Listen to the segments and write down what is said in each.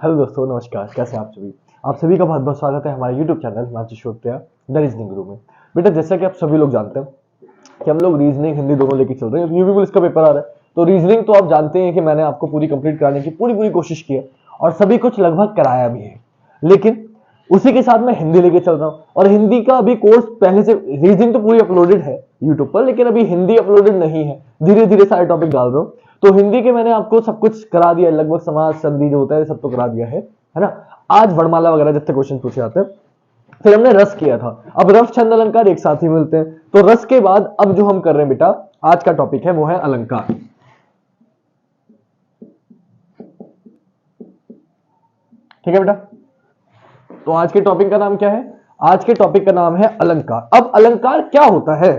Hello दोस्तों, नमस्कार। कैसे हैं आप सभी का बहुत बहुत स्वागत है हमारे YouTube channel Himanshu Shrotriya the reasoning guru में। बेटा, जैसा कि आप सभी लोग जानते हैं कि हम लोग रीजनिंग हिंदी दोनों लेके चल रहे हैं। यूपी पुलिस का पेपर आ रहा है, तो रीजनिंग तो आप जानते हैं कि मैंने आपको पूरी कंप्लीट कराने की पूरी कोशिश की है और सभी कुछ लगभग कराया भी है, लेकिन उसी के साथ मैं हिंदी लेके चल रहा हूँ। और हिंदी का अभी कोर्स पहले से, रीजनिंग तो पूरी अपलोडेड है यूट्यूब पर, लेकिन अभी हिंदी अपलोडेड नहीं है। धीरे धीरे सारे टॉपिक डाल रहा हूँ। तो हिंदी के मैंने आपको सब कुछ करा दिया, लगभग समाज संधि जो होता है सब तो करा दिया है ना। आज वर्णमाला वगैरह जितने क्वेश्चन पूछे जाते हैं। फिर हमने रस किया था, अब रस छंद अलंकार एक साथ ही मिलते हैं। तो रस के बाद अब जो हम कर रहे हैं बेटा, आज का टॉपिक है वो है अलंकार। ठीक है बेटा, तो आज के टॉपिक का नाम क्या है? आज के टॉपिक का नाम है अलंकार। अब अलंकार क्या होता है?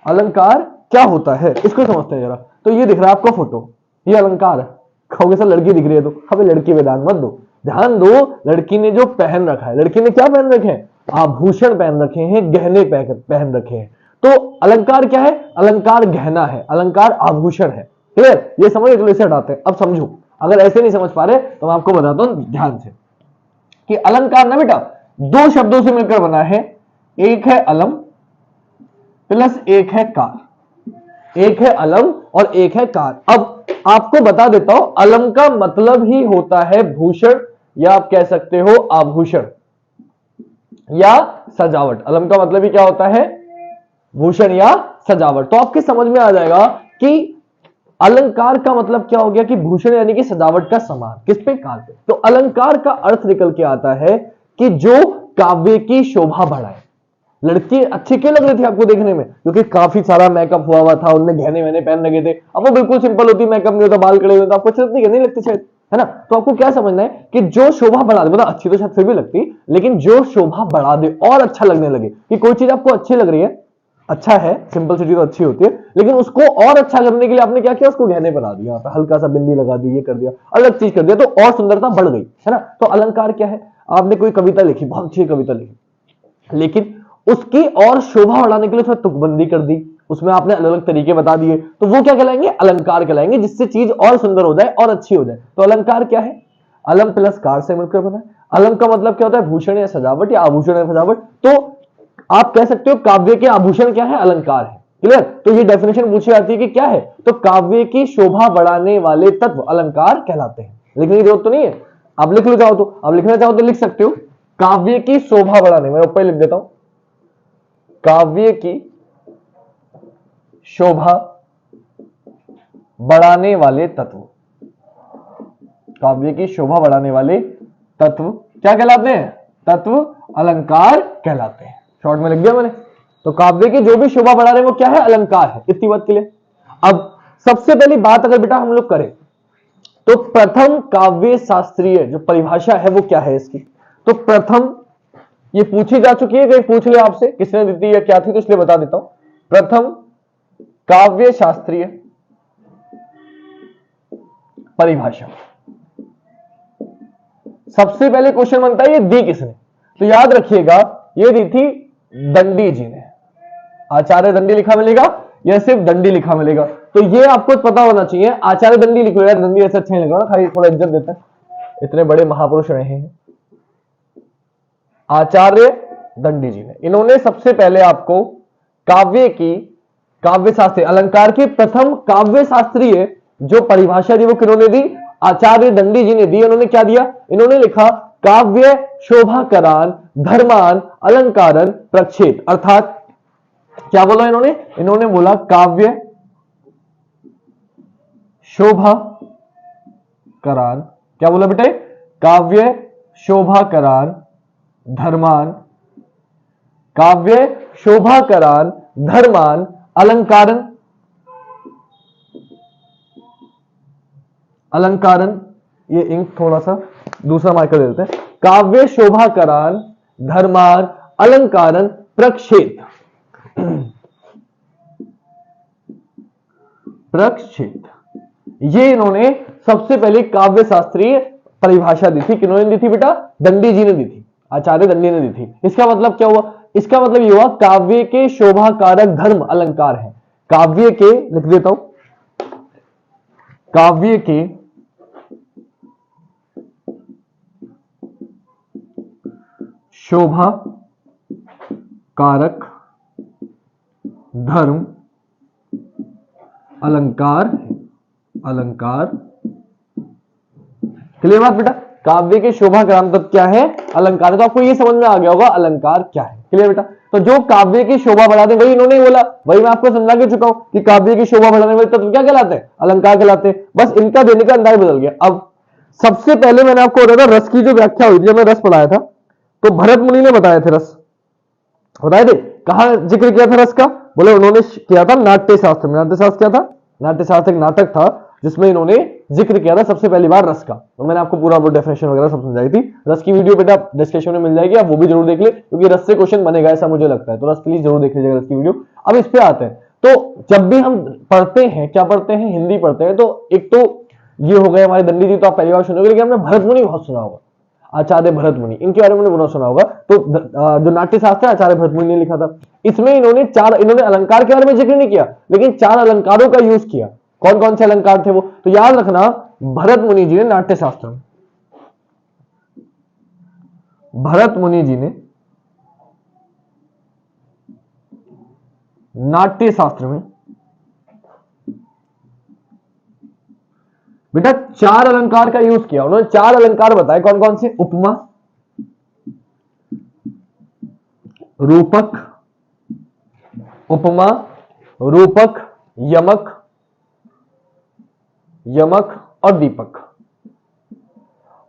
अलंकार क्या होता है इसको समझते हैं जरा। तो ये दिख रहा है आपका फोटो, ये अलंकार है। कहोगे सर लड़की दिख रही है, तो हमें लड़की पे ध्यान मत दो, ध्यान दो लड़की ने जो पहन रखा है। लड़की ने क्या पहन रखे हैं? आभूषण पहन रखे हैं, गहने पहन रखे हैं। तो अलंकार क्या है? अलंकार गहना है, अलंकार आभूषण है। क्लियर? ये समझ, चलो इसे हटाते हैं। अब समझो, अगर ऐसे नहीं समझ पा रहे तो मैं आपको बताता हूं ध्यान से कि अलंकार ना बेटा दो शब्दों से मिलकर बना है। एक है अलम प्लस एक है कार। एक है अलम और एक है कार। अब आपको बता देता हूं, अलम का मतलब ही होता है भूषण, या आप कह सकते हो आभूषण या सजावट। अलम का मतलब ही क्या होता है? भूषण या सजावट। तो आपके समझ में आ जाएगा कि अलंकार का मतलब क्या हो गया कि भूषण यानी कि सजावट का सामान। किस पे? कार पे। तो अलंकार का अर्थ निकल के आता है कि जो काव्य की शोभा बढ़ाए। लड़की अच्छी क्यों लग रही थी आपको देखने में? क्योंकि काफी सारा मेकअप हुआ हुआ था, उनने गहने वहने पहन लगे थे। अब वो बिल्कुल सिंपल होती, मेकअप नहीं होता, बाल कड़े हुए, तो आपको अच्छी लगती नहीं लगती शायद, है ना। तो आपको क्या समझना है कि जो शोभा बढ़ा दे, मतलब अच्छी तो शायद फिर भी लगती, लेकिन जो शोभा बढ़ा दे और अच्छा लगने लगे। कि कोई चीज आपको अच्छी लग रही है, अच्छा है, सिंपल सी चीज तो अच्छी होती है, लेकिन उसको और अच्छा करने के लिए आपने क्या किया? उसको गहने बना दिया, हल्का सा बिंदी लगा दी, ये कर दिया, अलग चीज कर दिया, तो और सुंदरता बढ़ गई, है ना। तो अलंकार क्या है? आपने कोई कविता लिखी, बहुत अच्छी कविता लिखी, लेकिन उसकी और शोभा बढ़ाने के लिए उसमें तुकबंदी कर दी, उसमें आपने अलग अलग तरीके बता दिए, तो वो क्या कहलाएंगे? अलंकार कहलाएंगे, जिससे चीज और सुंदर हो जाए और अच्छी हो जाए। तो अलंकार क्या है? अलम प्लस कार से मिलकर बना है। अलम का मतलब क्या होता है? भूषण या सजावट, या आभूषण या सजावट। तो आप कह सकते हो काव्य के आभूषण क्या है? अलंकार है। क्लियर? तो ये डेफिनेशन पूछी जाती है कि क्या है, तो काव्य की शोभा बढ़ाने वाले तत्व अलंकार कहलाते हैं। लिखने की जरूरत तो नहीं है, आप लिख लो चाहो तो, आप लिखना चाहो तो लिख सकते हो। काव्य की शोभा बढ़ाने, मैं ऊपर लिख देता हूं, काव्य की शोभा बढ़ाने वाले तत्व। काव्य की शोभा बढ़ाने वाले तत्व क्या कहलाते हैं? तत्व अलंकार कहलाते हैं। शॉर्ट में लिख दिया मैंने। तो काव्य की जो भी शोभा बढ़ा रहे हैं वो क्या है? अलंकार है। इतनी बात के लिए अब सबसे पहली बात अगर बेटा हम लोग करें तो प्रथम काव्य शास्त्रीय जो परिभाषा है वो क्या है इसकी? तो प्रथम, ये पूछी जा चुकी है, कहीं पूछ लिया आपसे किसने दी थी या क्या थी, तो इसलिए बता देता हूं। प्रथम काव्य शास्त्रीय परिभाषा। सबसे पहले क्वेश्चन बनता है ये दी किसने? तो याद रखिएगा ये दी थी दंडी जी ने। आचार्य दंडी लिखा मिलेगा या सिर्फ दंडी लिखा मिलेगा? तो ये आपको पता होना चाहिए। आचार्य दंडी लिखो यार, दंडी ऐसे अच्छा नहीं लिखो ना, खाली थोड़ा इज्जत देते हैं, इतने बड़े महापुरुष रहे हैं आचार्य दंडी जी ने। इन्होंने सबसे पहले आपको काव्य की, काव्य शास्त्रीय, अलंकार की प्रथम काव्य शास्त्रीय जो परिभाषा दी वो किन्होंने दी? आचार्य दंडी जी ने दी। उन्होंने क्या दिया? इन्होंने लिखा काव्य शोभाकरान धर्मान अलंकारन प्रक्षेप। अर्थात क्या बोला इन्होंने? इन्होंने बोला काव्य शोभा करान, क्या बोला बेटे? काव्य शोभा करान धर्मान, काव्य शोभा करान धर्मान अलंकारन, अलंकारन, ये इंक थोड़ा सा दूसरा मार्कर दे देते हैं। काव्य शोभा करान धर्मान अलंकारन प्रक्षेप। प्रक्षेप, ये इन्होंने सबसे पहले काव्य शास्त्रीय परिभाषा दी थी। किन्होंने दी थी बेटा? दंडी जी ने दी थी, आचार्य दंडी ने दी थी। इसका मतलब क्या हुआ? इसका मतलब ये हुआ काव्य के शोभा कारक धर्म अलंकार है। काव्य के, लिख देता हूं, काव्य के शोभा कारक धर्म अलंकार अलंकार। क्लियर बात बेटा? काव्य के शोभा कारक तत्व क्या है? अलंकार। तो आपको ये समझ में आ गया होगा अलंकार क्या है। क्लियर बेटा? तो जो काव्य की शोभा बढ़ाते वही इन्होंने बोला, वही मैं आपको समझा के चुका हूं कि काव्य की शोभा बढ़ाने वाले तत्व क्या कहलाते हैं? अलंकार कहलाते हैं। बस इनका देने का अंदाज बदल गया। अब सबसे पहले मैंने आपको बताया था रस की जो व्याख्या हुई थी, जब मैं रस पढ़ाया था तो भरत मुनि ने बताए थे रस, बताए थे। कहां जिक्र किया था रस का? बोले उन्होंने किया था नाट्य शास्त्र में। नाट्य शास्त्र क्या था? नाट्य शास्त्र एक नाटक था जिसमें इन्होंने जिक्र किया था सबसे पहली बार रस का। और मैंने आपको पूरा वो डेफिनेशन वगैरह सब समझाई थी। रस की वीडियो बेटा डिस्क्रिप्शन में मिल जाएगी, आप वो भी जरूर देख ले, क्योंकि रस से क्वेश्चन बनेगा ऐसा मुझे लगता है। तो रस प्लीज जरूर देख लीजिएगा रस की वीडियो। अब इस पे आते हैं। तो जब भी हम पढ़ते हैं, क्या पढ़ते हैं? हिंदी पढ़ते हैं। तो एक तो ये हो गए हमारे दंडी जी, तो आप पहली बार सुनोगे, लेकिन हमने भरत मुनि बहुत सुना होगा, आचार्य भरत मुनि, इनके बारे में बहुत सुना होगा। तो जो नाट्य शास्त्र है आचार्य भरत मुनि ने लिखा था। इसमें इन्होंने अलंकार के बारे में जिक्र नहीं किया, लेकिन 4 अलंकारों का यूज किया। कौन कौन से अलंकार थे वो? तो याद रखना, भरत मुनि जी ने नाट्य शास्त्र में, भरत मुनि जी ने नाट्य शास्त्र में बेटा 4 अलंकार का यूज किया। उन्होंने 4 अलंकार बताए। कौन कौन से? उपमा, रूपक, उपमा, रूपक, यमक, यमक और दीपक।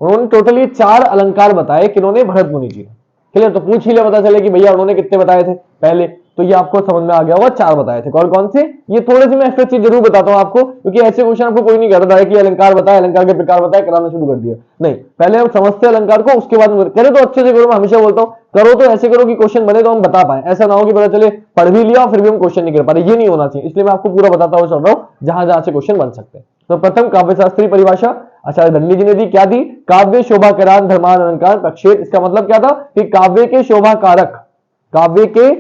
उन्होंने टोटल ये 4 अलंकार बताए। किन्होंने? भरत मुनि जी ने। क्लियर? तो पूछ ही ले, पता चले कि भैया उन्होंने कितने बताए थे पहले। तो ये आपको समझ में आ गया होगा 4 बताए थे। कौन कौन से? ये थोड़े से मैं एक्स्ट्रा चीज जरूर बताता हूं आपको, क्योंकि ऐसे क्वेश्चन आपको कोई नहीं करता है कि अलंकार बताए, अलंकार के प्रकार बताए, कराना शुरू कर दिया। नहीं, पहले हम समझते हैं अलंकार को, उसके बाद करे तो अच्छे से करो। मैं हमेशा बोलता हूं करो तो ऐसे करो कि क्वेश्चन बने तो हम बता पाए। ऐसा ना हो कि पता चले पढ़ भी लिया फिर भी हम क्वेश्चन नहीं कर पा रहे। ये नहीं होना चाहिए। इसलिए मैं आपको पूरा बताता हुआ चल रहा हूं जहां जहां से क्वेश्चन बन सकते हैं। तो प्रथम काव्यशास्त्री परिभाषा आचार्य दंडी जी ने दी। क्या दी? काव्य शोभा करान धर्मान अलंकार प्रक्षेप। इसका मतलब क्या था? कि काव्य के शोभा कारक, काव्य के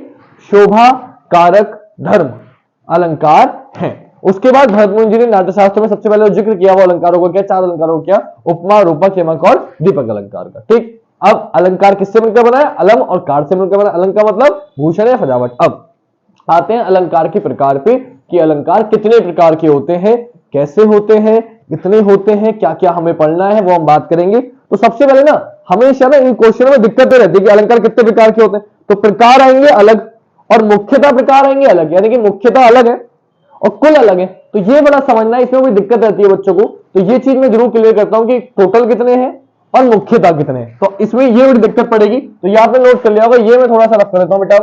शोभा कारक धर्म अलंकार हैं। उसके बाद भरत मुनि जी ने नाट्यशास्त्र में सबसे पहले जिक्र किया वो अलंकारों को क्या? 4 अलंकारों को क्या? उपमा, रूपक, यमक और दीपक अलंकार का। ठीक। अब अलंकार किससे मिलकर बना है? अलम और कार से मिलकर बना। अलंकार मतलब भूषण या सजावट। अब आते हैं अलंकार के प्रकार पे कि अलंकार कितने प्रकार के होते हैं, कैसे होते हैं, कितने होते हैं, क्या क्या हमें पढ़ना है, वो हम बात करेंगे। तो सबसे पहले ना हमेशा ना इन क्वेश्चनों में दिक्कतें रहती है कि अलंकार कितने प्रकार के होते हैं। तो प्रकार आएंगे अलग और मुख्यता प्रकार आएंगे अलग, यानी कि मुख्यता अलग है और कुल अलग है। तो ये बड़ा समझना है, इसमें कोई दिक्कत रहती है बच्चों को। तो ये चीज मैं जरूर क्लियर करता हूं कि टोटल कितने हैं और मुख्यता कितने हैं। तो इसमें ये बड़ी दिक्कत पड़ेगी, तो ये आपने नोट कर लिया होगा। ये मैं थोड़ा सा रख कर देता हूं बेटा,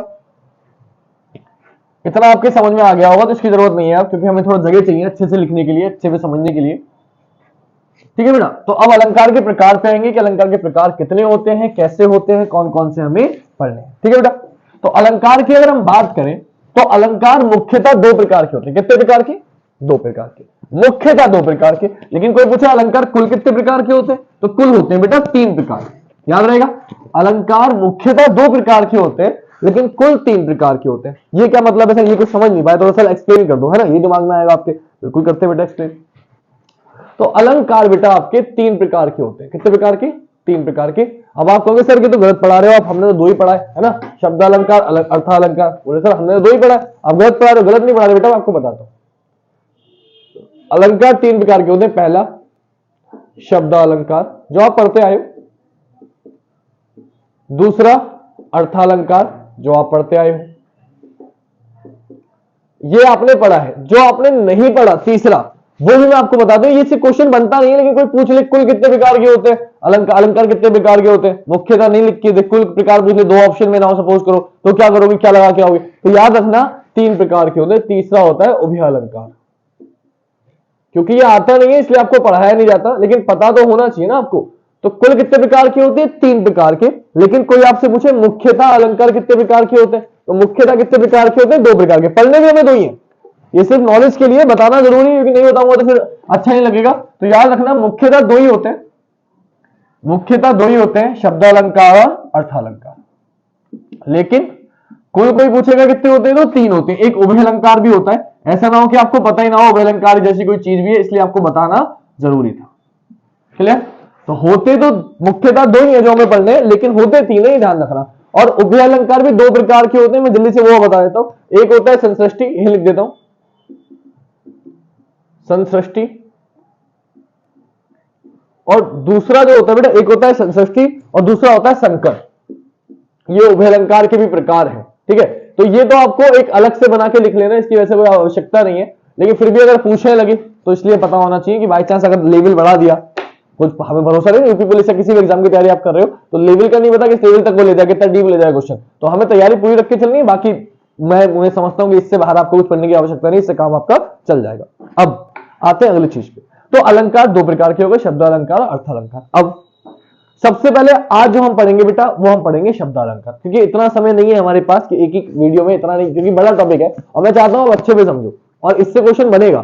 इतना आपके समझ में आ गया होगा तो इसकी जरूरत नहीं है अब, क्योंकि हमें थोड़ा जगह चाहिए अच्छे से लिखने के लिए, अच्छे से समझने के लिए। ठीक है बेटा? तो अब अलंकार के प्रकार पे आएंगे कि अलंकार के प्रकार कितने होते हैं, कैसे होते हैं, कौन कौन से हमें पढ़ने हैं। ठीक है बेटा? तो अलंकार की अगर हम बात करें तो अलंकार मुख्यतः 2 प्रकार के होते हैं। कितने प्रकार के? 2 प्रकार के। मुख्यतः 2 प्रकार के। लेकिन कोई पूछे अलंकार कुल कितने प्रकार के होते हैं, तो कुल होते हैं बेटा 3 प्रकार। याद रहेगा, अलंकार मुख्यतः 2 प्रकार के होते हैं लेकिन कुल 3 प्रकार के होते हैं। ये क्या मतलब है सर? ये कुछ समझ नहीं पाए तो सर एक्सप्लेन कर दो, है ना? ये दिमाग में आएगा आपके, बिल्कुल करते बेटा एक्सप्लेन। तो अलंकार बेटा आपके 3 प्रकार के होते हैं। कितने प्रकार के? 3 प्रकार के। अब आप कहोगे सर कि तो गलत पढ़ा रहे हो आप, हमने तो 2 ही पढ़ा है ना? शब्द अलंकार, अर्थ अलंकार। बोले सर हमने तो 2 ही पढ़ा है, आप गलत पढ़ा रहे हो। गलत नहीं पढ़ा रहे बेटा, मैं आपको बताता हूं। अलंकार 3 प्रकार के होते हैं। पहला शब्द अलंकार जो आप पढ़ते आए हो, दूसरा अर्थालंकार जो आप पढ़ते आए हो, ये आपने पढ़ा है। जो आपने नहीं पढ़ा तीसरा, वो भी मैं आपको बता दूं, ये क्वेश्चन बनता नहीं है लेकिन कोई पूछ ले कुल कितने प्रकार के होते हैं, अलंकार कितने प्रकार के होते हैं, मुख्यतः नहीं लिख के कुल प्रकार पूछ ले, 2 ऑप्शन में ना हो सपोज करो, तो क्या करोगे, क्या लगा के आओगे? तो याद रखना 3 प्रकार के होते हैं। तीसरा होता है उभय अलंकार। क्योंकि ये आता नहीं है इसलिए आपको पढ़ाया नहीं जाता, लेकिन पता तो होना चाहिए ना आपको। तो कुल कितने प्रकार के होते हैं? 3 प्रकार के। लेकिन कोई आपसे पूछे मुख्यतः अलंकार कितने प्रकार के होते हैं, तो मुख्यतः कितने प्रकार के होते हैं? 2 प्रकार के। पढ़ने भी हमें 2 ही है, ये सिर्फ नॉलेज के लिए बताना जरूरी है, क्योंकि नहीं बताऊंगा तो फिर अच्छा नहीं लगेगा। तो याद रखना मुख्यतः 2 ही होते हैं, मुख्यतः 2 ही होते हैं, शब्द अलंकार और अर्थालंकार। लेकिन कोई पूछेगा कितने होते हैं, तो 3 होते हैं। एक उभय अलंकार भी होता है। ऐसा ना हो कि आपको पता ही ना हो उभय अलंकार जैसी कोई चीज भी है, इसलिए आपको बताना जरूरी था। क्लियर? तो होते तो मुख्यतः 2 ही है जो हमें पढ़ने, लेकिन होते 3 ही, ध्यान रखना। और उभय अलंकार भी दो प्रकार के होते हैं, मैं जल्दी से वो बता देता हूं। एक होता है संसृष्टि, यही लिख देता हूं, संसृष्टि, और दूसरा जो होता है बेटा, एक होता है संसृष्टि और दूसरा होता है संकर। ये उभय अलंकार के भी प्रकार हैं, ठीक है। तो ये तो आपको एक अलग से बना के लिख लेना, इसकी वजह से कोई आवश्यकता नहीं है, लेकिन फिर भी अगर पूछने लगे तो इसलिए पता होना चाहिए कि बाई चांस अगर लेवल बढ़ा दिया, कुछ हमें भरोसा नहीं, यूपी पुलिस या किसी भी एग्जाम की तैयारी आप कर रहे हो तो लेवल का नहीं पता किस लेवल तक वो ले जाए, कितना डीप ले जाए क्वेश्चन, तो हमें तैयारी पूरी रख के चलनी है। बाकी मैं समझता हूं कि इससे बाहर आपको कुछ पढ़ने की आवश्यकता नहीं, इससे काम आपका चल जाएगा। अब आते हैं अगली चीज पे। तो अलंकार दो प्रकार के हो गए, शब्द अलंकार और अर्थ अलंकार। अब सबसे पहले आज जो हम पढ़ेंगे बेटा, वो हम पढ़ेंगे शब्द अलंकार, क्योंकि इतना समय नहीं है हमारे पास कि एक एक वीडियो में इतना नहीं, क्योंकि बड़ा टॉपिक है और मैं चाहता हूं अच्छे से समझो और इससे क्वेश्चन बनेगा।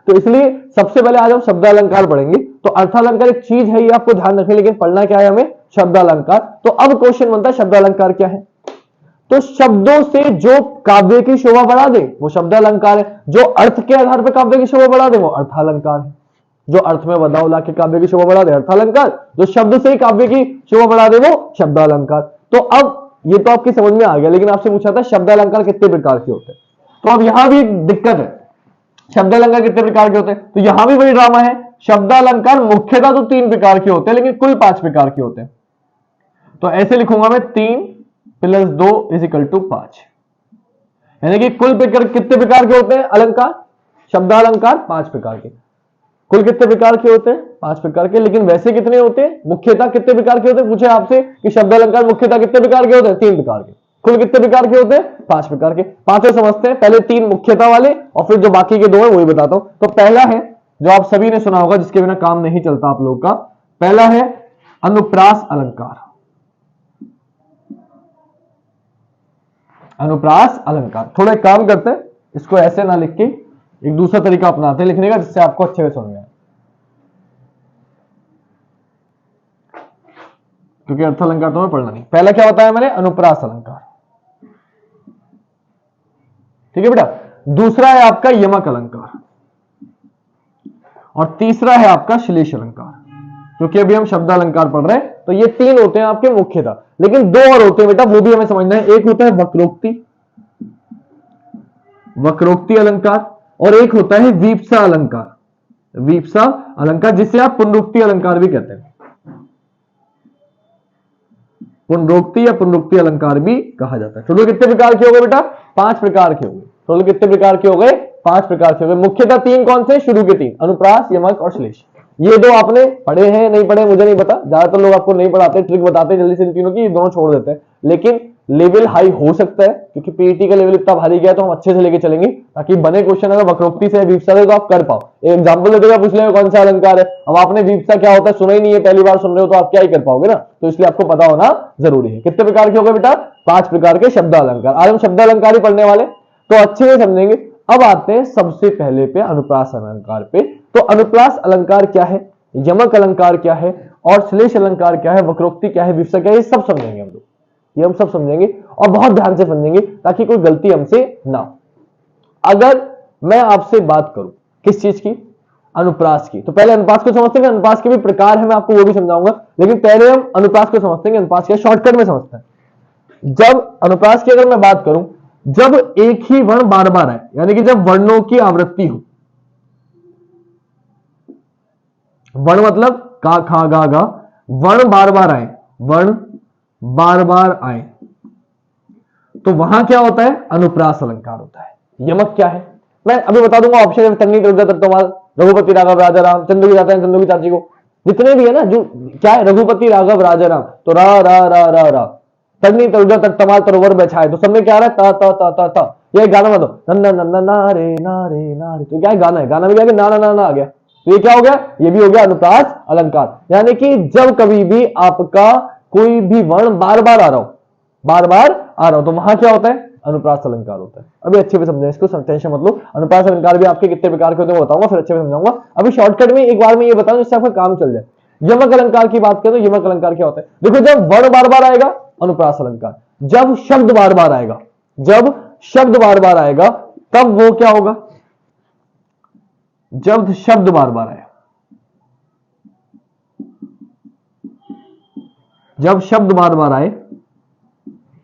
तो इसलिए सबसे पहले आज हम शब्द अलंकार पढ़ेंगे। तो अर्थ अलंकार एक चीज है, ये आपको ध्यान रखना, लेकिन पढ़ना क्या है हमें, शब्द अलंकार। तो अब क्वेश्चन बनता है शब्द अलंकार क्या है। तो शब्दों से जो काव्य की शोभा बढ़ा दे वो शब्द अलंकार है, जो अर्थ के आधार पर काव्य की शोभा बढ़ा दे वो अर्थ अलंकार है। जो अर्थ में बदलाव ला के काव्य की शोभा बढ़ा दे अर्थ अलंकार, जो शब्द से ही काव्य की शोभा बढ़ा दे वो शब्द अलंकार। तो अब ये तो आपकी समझ में आ गया, लेकिन आपसे पूछा था शब्द अलंकार कितने प्रकार के होते हैं। तो अब यहां भी एक दिक्कत है, शब्द अलंकार कितने प्रकार के होते हैं, तो यहां भी बड़ी ड्रामा है। शब्द अलंकार मुख्यतः तो 3 प्रकार के होते हैं, लेकिन कुल 5 प्रकार के होते हैं। तो ऐसे लिखूंगा मैं 3 + 2 = 5, यानी कि कुल कितने प्रकार के होते हैं अलंकार, शब्द अलंकार 5 प्रकार के। कुल कितने प्रकार के होते हैं, 5 प्रकार के, लेकिन वैसे कितने होते हैं, मुख्यतः कितने प्रकार के होते हैं। पूछे आपसे कि शब्द अलंकार मुख्यतः कितने प्रकार के होते हैं, 3 प्रकार के। कुल कितने प्रकार के होते हैं, 5 प्रकार के। पांचों समझते हैं, पहले 3 मुख्यता वाले और फिर जो बाकी के 2 है वही बताता हूं। तो पहला है जो आप सभी ने सुना होगा, जिसके बिना काम नहीं चलता आप लोग का, पहला है अनुप्रास अलंकार। अनुप्रास अलंकार, थोड़ा एक काम करते हैं, इसको ऐसे ना लिख के एक दूसरा तरीका अपनाते हैं लिखने का, जिससे आपको अच्छे से समझ में आए, क्योंकि अर्थ अलंकार तो मैं पढ़ना नहीं। पहला क्या बताया मैंने, अनुप्रास अलंकार, ठीक है बेटा। दूसरा है आपका यमक अलंकार और तीसरा है आपका श्लेष अलंकार। क्योंकि अभी हम शब्द अलंकार पढ़ रहे हैं, तो ये 3 होते हैं आपके मुख्यतः, लेकिन 2 और होते हैं बेटा, वो भी हमें समझना है। एक होता है वक्रोक्ति, वक्रोक्ति अलंकार, और एक होता है वीप्सा अलंकार, वीप्सा अलंकार, जिसे आप पुनरुक्ति अलंकार भी कहते हैं। पुनरोक्ति या पुनरुक्ति अलंकार भी कहा जाता है। टोटल कितने प्रकार के हो गए बेटा, 5 प्रकार के हो गए। टोटल कितने प्रकार के हो गए, 5 प्रकार के हो गए। मुख्यतः 3 कौन से, शुरू के 3, अनुप्रास, यमक और श्लेष। ये 2 आपने पढ़े हैं नहीं पढ़े मुझे नहीं पता, ज्यादातर लोग आपको नहीं पढ़ाते, ट्रिक बताते हैं जल्दी से इन तीनों की, ये दोनों छोड़ देते हैं। लेकिन लेवल हाई हो सकता है, क्योंकि पीईटी का लेवल इतना भारी गया है, तो हम अच्छे से लेके चलेंगे ताकि बने क्वेश्चन अगर वक्रोक्ति से वीप्सा से तो आप कर पाओ। एक एग्जांपल दे देगा, पूछ लेगा कौन सा अलंकार है, अब आपने वीप्सा क्या होता है सुना ही नहीं है, पहली बार सुन रहे हो, तो आप क्या ही कर पाओगे ना। तो इसलिए आपको पता होना जरूरी है। कितने प्रकार के हो गए बेटा, 5 प्रकार के शब्द अलंकार। आज हम शब्द अलंकार ही पढ़ने वाले, तो अच्छे से समझेंगे। अब आते हैं सबसे पहले पे अनुप्रास अलंकार पे। तो अनुप्रास अलंकार क्या है, यमक अलंकार क्या है, और श्लेष अलंकार क्या है, वक्रोक्ति क्या है, वीप्सा क्या है, ये सब समझेंगे हम लोग, ये हम सब समझेंगे और बहुत ध्यान से समझेंगे ताकि कोई गलती हमसे ना हो। अगर मैं आपसे बात करूं किस चीज की, अनुप्रास की, तो पहले अनुप्रास को समझते हैं। अनुप्रास के भी प्रकार है, मैं आपको वो भी समझाऊंगा, लेकिन पहले हम अनुप्रास को समझते हैं। अनुप्रास क्या, शॉर्टकट में समझते हैं। जब अनुप्रास की अगर मैं बात करूं, जब एक ही वर्ण बार बार आए, यानी कि जब वर्णों की आवृत्ति हो, वर्ण मतलब का खा गा गा, वर्ण बार बार आए, वर्ण बार बार आए, तो वहां क्या होता है, अनुप्रास अलंकार होता है। यमक क्या है मैं अभी बता दूंगा, ऑप्शन तन्नी तत्तमाल, रघुपति राघव राजा राम, चंदू की जाते हैं चंदू की चाची को, जितने भी है ना, जो क्या है, रघुपति राघव राजा राम, तो रा रा रा रा रा, तन्नी तत्तमाल तरोवर बैठाए, तो सब में क्या रहा है, ता ता ता ता ता। ये गाना मत दो, नन्ना नन्ना नारे नारे नारे, तो क्या है, गाना है, गाना में क्या ना ना ना ना आ गया, तो ये क्या हो गया, ये भी हो गया अनुप्रास अलंकार। यानी कि जब कभी भी आपका कोई भी वर्ण बार बार आ रहा हो, बार बार आ रहा हो, तो वहां क्या होता है, अनुप्रास अलंकार होता है। अभी अच्छे से समझें इसको, टेंशन मत लो। अनुप्रास अलंकार भी आपके कितने प्रकार के होते हैं वो बताऊंगा, फिर अच्छे से समझाऊंगा। अभी शॉर्टकट में एक बार में ये बताऊं जिससे आपका काम चल जाए। यमक अलंकार की बात करें तो यमक अलंकार क्या होता है, देखो, जब वर्ण बार बार आएगा अनुप्रास अलंकार, जब शब्द बार बार आएगा, जब शब्द बार बार आएगा तब वो क्या होगा, जब शब्द बार बार आए, जब शब्द बार बार आए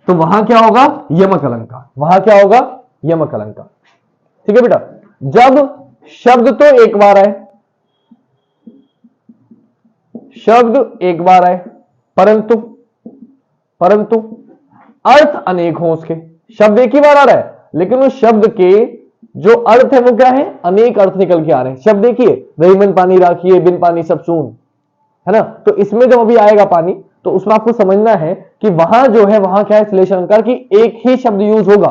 तो वहां क्या होगा? यमक अलंकार। वहां क्या होगा? यमक अलंकार। ठीक है बेटा। जब शब्द तो एक बार आए, शब्द एक बार आए, परंतु परंतु अर्थ अनेक हो उसके। शब्द एक ही बार आ रहा है लेकिन उस शब्द के जो अर्थ है वो क्या है? अनेक अर्थ निकल के आ रहे हैं। शब्द देखिए, रही मन पानी राखिए, बिन पानी सब सून, है ना। तो इसमें जब अभी आएगा पानी तो उसमें आपको समझना है कि वहां जो है वहां क्या है श्लेष अलंकार की एक ही शब्द यूज होगा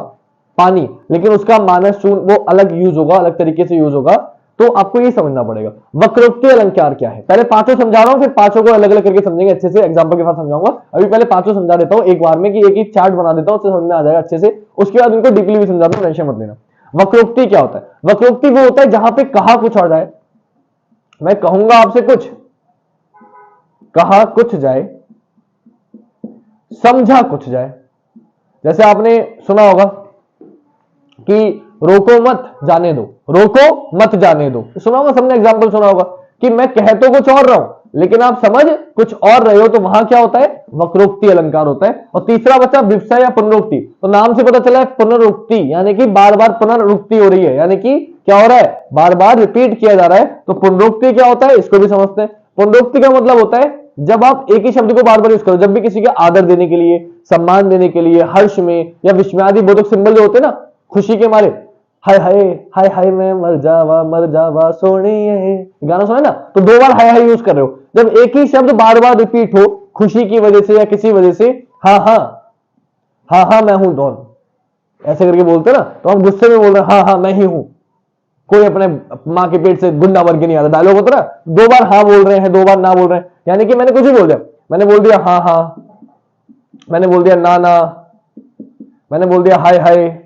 पानी, लेकिन उसका मानस चून वो अलग यूज होगा, अलग तरीके से यूज होगा। तो आपको ये समझना पड़ेगा वक्रोक्ति अलंकार क्या है। पहले पांचों समझा रहा हूं, फिर पांचों को अलग अलग करके समझेंगे अच्छे से, एग्जांपल के साथ समझाऊंगा। अभी पहले पांचों समझा देता हूं एक बार में, कि एक ही चार्ट बना देता हूं, उससे समझ में आ जाएगा अच्छे से। उसके बाद उनको डीपली भी समझाता हूं, टेंशन मत लेना। वक्रोक्ति क्या होता है? वक्रोक्ति वो होता है जहां पे कहा कुछ और जाए। मैं कहूंगा आपसे कुछ, कहा कुछ जाए, समझा कुछ जाए। जैसे आपने सुना होगा कि रोको मत जाने दो, रोको मत जाने दो, सुना होगा सबने, एग्जांपल सुना होगा कि मैं कह तो कुछ और रहा हूं लेकिन आप समझ कुछ और रहे हो, तो वहां क्या होता है? वक्रोक्ति अलंकार होता है। और तीसरा बच्चा विवक्षा या पुनरुक्ति। तो नाम से पता चला है पुनरुक्ति, यानी कि बार बार पुनरुक्ति हो रही है, यानी कि क्या हो रहा है? बार बार रिपीट किया जा रहा है। तो पुनरुक्ति क्या होता है इसको भी समझते हैं। पुनरुक्ति का मतलब होता है जब आप एक ही शब्द को बार बार यूज करो, जब भी किसी का आदर देने के लिए, सम्मान देने के लिए, हर्ष में, या विस्मयादि बोधक सिंबल जो होते हैं ना, खुशी के मारे, हाय हाय हाय हाय मैं मर जावा सोने, गाना सुना है ना, तो दो बार हाय हाय यूज कर रहे हो। जब एक ही शब्द बार बार रिपीट हो खुशी की वजह से या किसी वजह से, हाँ हाँ हाँ हाँ मैं हूं डॉन, ऐसे करके बोलते ना, तो हम गुस्से में बोल रहे हैं हाँ हाँ मैं ही हूं। कोई अपने मां के पेट से गुंडा बन के नहीं आता, डायलॉग होता ना, दो बार हाँ बोल रहे हैं, दो बार ना बोल रहे हैं, यानी कि मैंने कुछ ही बोल दिया, मैंने बोल दिया हाँ हाँ, मैंने बोल दिया ना ना, मैंने बोल दिया हाय हाय।